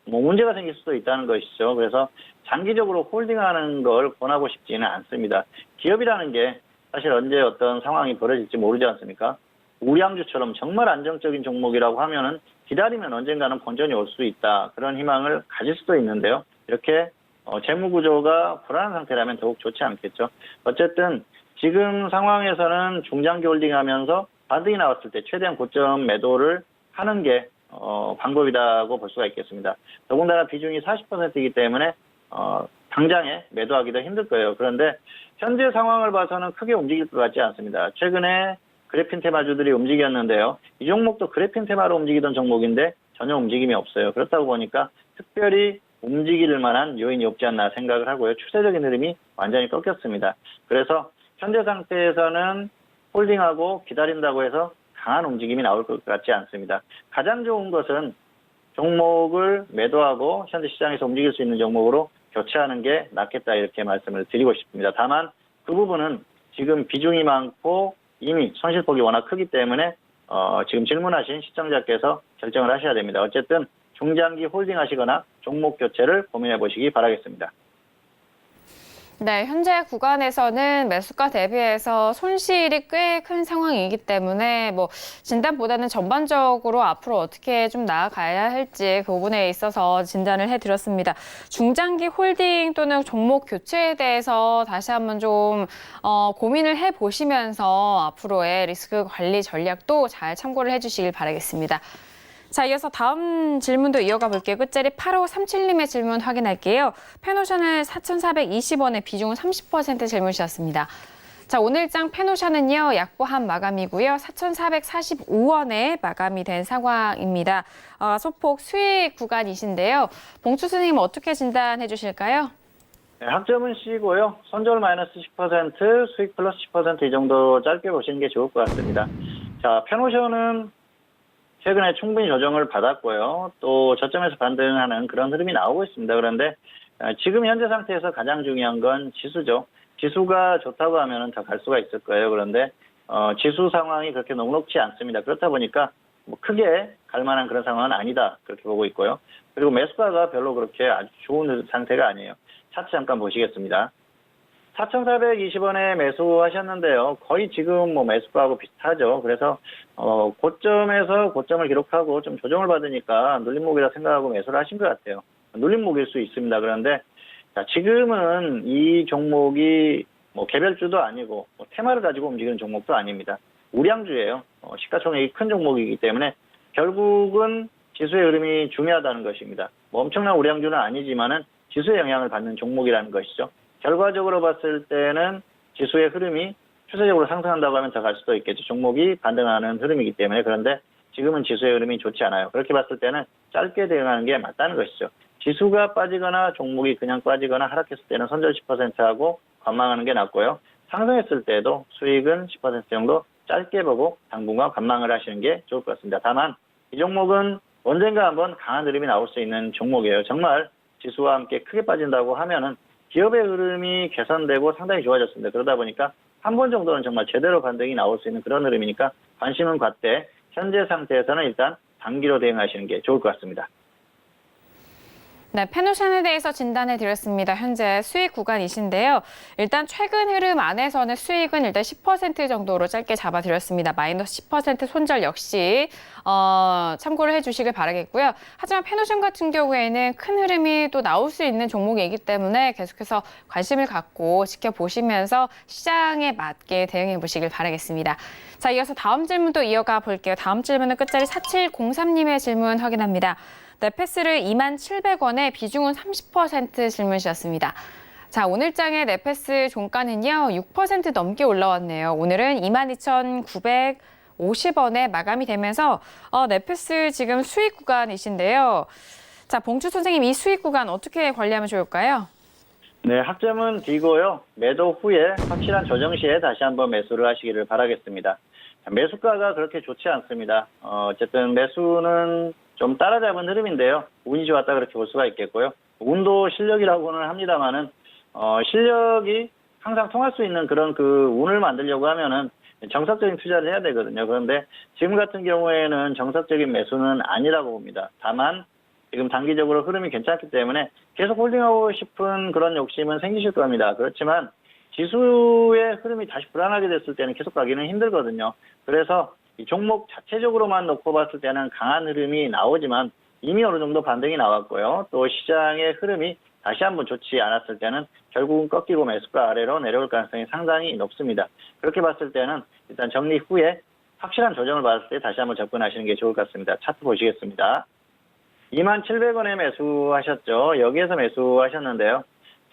뭐 문제가 생길 수도 있다는 것이죠. 그래서 장기적으로 홀딩하는 걸 권하고 싶지는 않습니다. 기업이라는 게 사실 언제 어떤 상황이 벌어질지 모르지 않습니까? 우량주처럼 정말 안정적인 종목이라고 하면은 기다리면 언젠가는 본전이 올 수 있다. 그런 희망을 가질 수도 있는데요. 이렇게 재무구조가 불안한 상태라면 더욱 좋지 않겠죠. 어쨌든 지금 상황에서는 중장기 홀딩하면서 반등이 나왔을 때 최대한 고점 매도를 하는 게 방법이라고 볼 수가 있겠습니다. 더군다나 비중이 40%이기 때문에 당장에 매도하기도 힘들 거예요. 그런데 현재 상황을 봐서는 크게 움직일 것 같지 않습니다. 최근에 그래핀 테마주들이 움직였는데요. 이 종목도 그래핀 테마로 움직이던 종목인데 전혀 움직임이 없어요. 그렇다고 보니까 특별히 움직일 만한 요인이 없지 않나 생각을 하고요. 추세적인 흐름이 완전히 꺾였습니다. 그래서 현재 상태에서는 홀딩하고 기다린다고 해서 강한 움직임이 나올 것 같지 않습니다. 가장 좋은 것은 종목을 매도하고 현재 시장에서 움직일 수 있는 종목으로 교체하는 게 낫겠다 이렇게 말씀을 드리고 싶습니다. 다만 그 부분은 지금 비중이 많고 이미 손실폭이 워낙 크기 때문에 지금 질문하신 시청자께서 결정을 하셔야 됩니다. 어쨌든 중장기 홀딩하시거나 종목 교체를 고민해 보시기 바라겠습니다. 네, 현재 구간에서는 매수가 대비해서 손실이 꽤 큰 상황이기 때문에 뭐 진단보다는 전반적으로 앞으로 어떻게 좀 나아가야 할지 그 부분에 있어서 진단을 해드렸습니다. 중장기 홀딩 또는 종목 교체에 대해서 다시 한번 좀 고민을 해보시면서 앞으로의 리스크 관리 전략도 잘 참고를 해주시길 바라겠습니다. 자, 이어서 다음 질문도 이어가 볼게요. 끝자리 8537님의 질문 확인할게요. 페노션을 4,420원에 비중은 30% 질문 주셨습니다. 자, 오늘장 페노션은요, 약보한 마감이고요. 4,445원에 마감이 된 상황입니다. 소폭 수익 구간이신데요. 봉추 선생님 어떻게 진단해 주실까요? 네, 학점은 C고요. 손절 마이너스 10%, 수익 플러스 10% 이 정도 짧게 보시는 게 좋을 것 같습니다. 자, 페노션은 최근에 충분히 조정을 받았고요. 또 저점에서 반등하는 그런 흐름이 나오고 있습니다. 그런데 지금 현재 상태에서 가장 중요한 건 지수죠. 지수가 좋다고 하면 더 갈 수가 있을 거예요. 그런데 지수 상황이 그렇게 녹록지 않습니다. 그렇다 보니까 뭐 크게 갈 만한 그런 상황은 아니다. 그렇게 보고 있고요. 그리고 매수가가 별로 그렇게 아주 좋은 상태가 아니에요. 차트 잠깐 보시겠습니다. 4,420원에 매수하셨는데요. 거의 지금 뭐 매수가하고 비슷하죠. 그래서 고점에서 고점을 기록하고 좀 조정을 받으니까 눌림목이라 생각하고 매수를 하신 것 같아요. 눌림목일 수 있습니다. 그런데 자, 지금은 이 종목이 뭐 개별주도 아니고 뭐 테마를 가지고 움직이는 종목도 아닙니다. 우량주예요. 시가총액이 큰 종목이기 때문에 결국은 지수의 흐름이 중요하다는 것입니다. 뭐 엄청난 우량주는 아니지만은 지수의 영향을 받는 종목이라는 것이죠. 결과적으로 봤을 때는 지수의 흐름이 추세적으로 상승한다고 하면 더 갈 수도 있겠죠. 종목이 반등하는 흐름이기 때문에. 그런데 지금은 지수의 흐름이 좋지 않아요. 그렇게 봤을 때는 짧게 대응하는 게 맞다는 것이죠. 지수가 빠지거나 종목이 그냥 빠지거나 하락했을 때는 손절 10%하고 관망하는 게 낫고요. 상승했을 때도 수익은 10% 정도 짧게 보고 당분간 관망을 하시는 게 좋을 것 같습니다. 다만 이 종목은 언젠가 한번 강한 흐름이 나올 수 있는 종목이에요. 정말 지수와 함께 크게 빠진다고 하면은 기업의 흐름이 개선되고 상당히 좋아졌습니다. 그러다 보니까 한 번 정도는 정말 제대로 반등이 나올 수 있는 그런 흐름이니까 관심은 갖되 현재 상태에서는 일단 단기로 대응하시는 게 좋을 것 같습니다. 네, 페노션에 대해서 진단해 드렸습니다. 현재 수익 구간이신데요. 일단 최근 흐름 안에서는 수익은 일단 10% 정도로 짧게 잡아드렸습니다. 마이너스 10% 손절 역시 참고를 해주시길 바라겠고요. 하지만 페노션 같은 경우에는 큰 흐름이 또 나올 수 있는 종목이기 때문에 계속해서 관심을 갖고 지켜보시면서 시장에 맞게 대응해 보시길 바라겠습니다. 자, 이어서 다음 질문도 이어가 볼게요. 다음 질문은 끝자리 4703님의 질문 확인합니다. 네, 패스를 27,000원에 비중은 30% 질문 주셨습니다. 자, 오늘장의 네페스 종가는요, 6% 넘게 올라왔네요. 오늘은 22,950원에 마감이 되면서 네페스 지금 수익 구간이신데요. 자, 봉추 선생님, 이 수익 구간 어떻게 관리하면 좋을까요? 네, 학점은 D고요. 매도 후에 확실한 조정 시에 다시 한번 매수를 하시기를 바라겠습니다. 매수가가 그렇게 좋지 않습니다. 어쨌든 매수는 좀 따라잡은 흐름인데요. 운이 좋았다 그렇게 볼 수가 있겠고요. 운도 실력이라고는 합니다만은 실력이 항상 통할 수 있는 그런 그 운을 만들려고 하면은 정석적인 투자를 해야 되거든요. 그런데 지금 같은 경우에는 정석적인 매수는 아니라고 봅니다. 다만 지금 단기적으로 흐름이 괜찮기 때문에 계속 홀딩하고 싶은 그런 욕심은 생기실 겁니다. 그렇지만 지수의 흐름이 다시 불안하게 됐을 때는 계속 가기는 힘들거든요. 그래서 이 종목 자체적으로만 놓고 봤을 때는 강한 흐름이 나오지만 이미 어느 정도 반등이 나왔고요. 또 시장의 흐름이 다시 한번 좋지 않았을 때는 결국은 꺾이고 매수가 아래로 내려올 가능성이 상당히 높습니다. 그렇게 봤을 때는 일단 정리 후에 확실한 조정을 받았을 때 다시 한번 접근하시는 게 좋을 것 같습니다. 차트 보시겠습니다. 27,000원에 매수하셨죠. 여기에서 매수하셨는데요.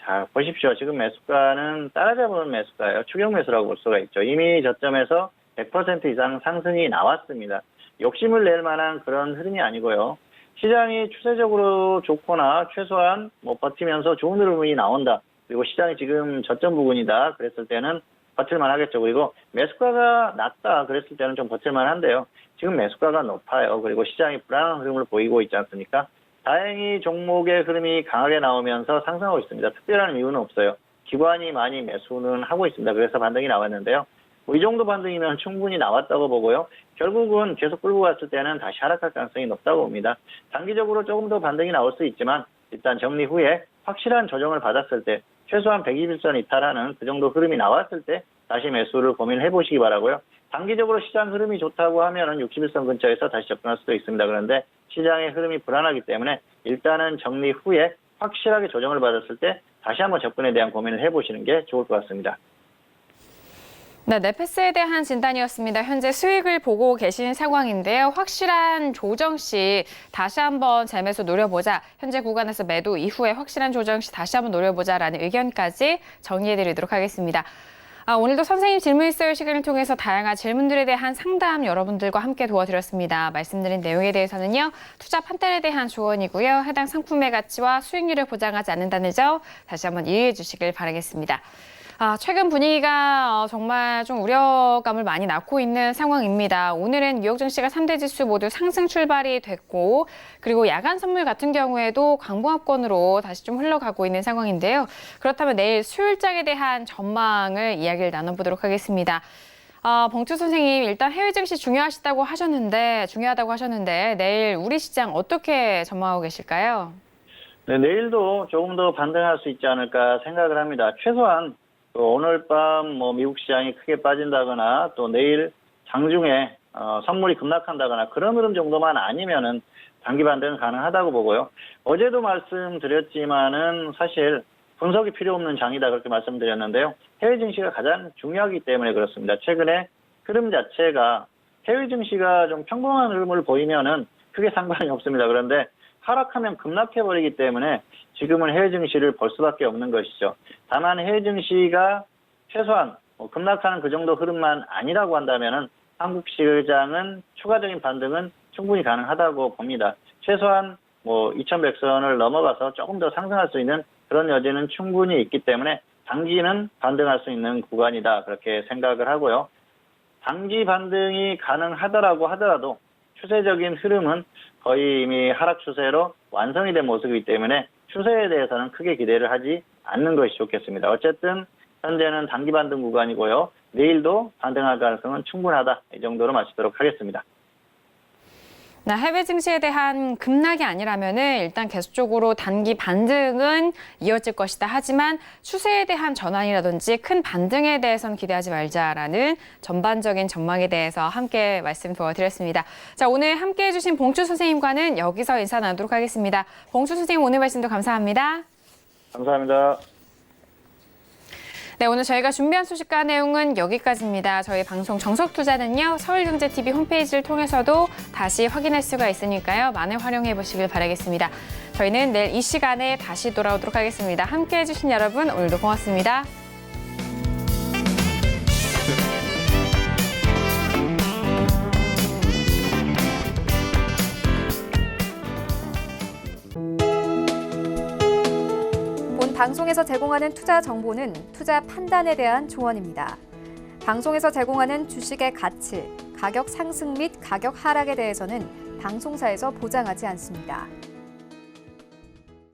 자, 보십시오. 지금 매수가는 따라잡은 매수가예요. 추격 매수라고 볼 수가 있죠. 이미 저점에서 100% 이상 상승이 나왔습니다. 욕심을 낼 만한 그런 흐름이 아니고요. 시장이 추세적으로 좋거나 최소한 버티면서 좋은 흐름이 나온다. 그리고 시장이 지금 저점 부근이다. 그랬을 때는 버틸만 하겠죠. 그리고 매수가가 낮다. 그랬을 때는 좀 버틸만 한데요. 지금 매수가가 높아요. 그리고 시장이 불안한 흐름을 보이고 있지 않습니까? 다행히 종목의 흐름이 강하게 나오면서 상승하고 있습니다. 특별한 이유는 없어요. 기관이 많이 매수는 하고 있습니다. 그래서 반등이 나왔는데요. 이 정도 반등이면 충분히 나왔다고 보고요. 결국은 계속 끌고 갔을 때는 다시 하락할 가능성이 높다고 봅니다. 단기적으로 조금 더 반등이 나올 수 있지만 일단 정리 후에 확실한 조정을 받았을 때 최소한 121선 이탈하는 그 정도 흐름이 나왔을 때 다시 매수를 고민해 보시기 바라고요. 단기적으로 시장 흐름이 좋다고 하면은 61선 근처에서 다시 접근할 수도 있습니다. 그런데 시장의 흐름이 불안하기 때문에 일단은 정리 후에 확실하게 조정을 받았을 때 다시 한번 접근에 대한 고민을 해보시는 게 좋을 것 같습니다. 네, 네페스에 대한 진단이었습니다. 현재 수익을 보고 계신 상황인데요. 확실한 조정 시 다시 한번 재매수 노려보자. 현재 구간에서 매도 이후에 확실한 조정 시 다시 한번 노려보자라는 의견까지 정리해드리도록 하겠습니다. 오늘도 선생님 질문 있어요 시간을 통해서 다양한 질문들에 대한 상담 여러분들과 함께 도와드렸습니다. 말씀드린 내용에 대해서는요. 투자 판단에 대한 조언이고요. 해당 상품의 가치와 수익률을 보장하지 않는다는 점 다시 한번 이해해 주시길 바라겠습니다. 최근 분위기가 정말 좀 우려감을 많이 낳고 있는 상황입니다. 오늘은 뉴욕 증시가 3대 지수 모두 상승 출발이 됐고 그리고 야간 선물 같은 경우에도 강보합권으로 다시 좀 흘러가고 있는 상황인데요. 그렇다면 내일 수요일장에 대한 전망을 이야기를 나눠보도록 하겠습니다. 봉투 선생님, 일단 해외 증시 중요하다고 하셨는데 내일 우리 시장 어떻게 전망하고 계실까요? 네, 내일도 조금 더 반등할 수 있지 않을까 생각을 합니다. 최소한 오늘 밤 미국 시장이 크게 빠진다거나 또 내일 장중에 선물이 급락한다거나 그런 흐름 정도만 아니면은 단기 반등은 가능하다고 보고요. 어제도 말씀드렸지만은 사실 분석이 필요 없는 장이다 그렇게 말씀드렸는데요. 해외 증시가 가장 중요하기 때문에 그렇습니다. 최근에 흐름 자체가 해외 증시가 좀 평범한 흐름을 보이면은 크게 상관이 없습니다. 그런데 하락하면 급락해버리기 때문에 지금은 해외 증시를 볼 수밖에 없는 것이죠. 다만 해외 증시가 최소한 급락하는 그 정도 흐름만 아니라고 한다면은 한국 시장은 추가적인 반등은 충분히 가능하다고 봅니다. 최소한 2100선을 넘어가서 조금 더 상승할 수 있는 그런 여지는 충분히 있기 때문에 단기는 반등할 수 있는 구간이다 그렇게 생각을 하고요. 단기 반등이 가능하더라고 하더라도 추세적인 흐름은 거의 이미 하락 추세로 완성이 된 모습이기 때문에 추세에 대해서는 크게 기대를 하지 않는 것이 좋겠습니다. 어쨌든 현재는 단기 반등 구간이고요. 내일도 반등할 가능성은 충분하다. 이 정도로 마치도록 하겠습니다. 해외 증시에 대한 급락이 아니라면은 일단 계속적으로 단기 반등은 이어질 것이다. 하지만 추세에 대한 전환이라든지 큰 반등에 대해서는 기대하지 말자라는 전반적인 전망에 대해서 함께 말씀 도와드렸습니다. 자, 오늘 함께 해주신 봉추 선생님과는 여기서 인사 나누도록 하겠습니다. 봉추 선생님 오늘 말씀도 감사합니다. 감사합니다. 네, 오늘 저희가 준비한 소식과 내용은 여기까지입니다. 저희 방송 정석투자는요, 서울경제TV 홈페이지를 통해서도 다시 확인할 수가 있으니까요. 많이 활용해 보시길 바라겠습니다. 저희는 내일 이 시간에 다시 돌아오도록 하겠습니다. 함께해 주신 여러분, 오늘도 고맙습니다. 본 방송에서 제공하는 투자 정보는 투자 판단에 대한 조언입니다. 방송에서 제공하는 주식의 가치, 가격 상승 및 가격 하락에 대해서는 방송사에서 보장하지 않습니다.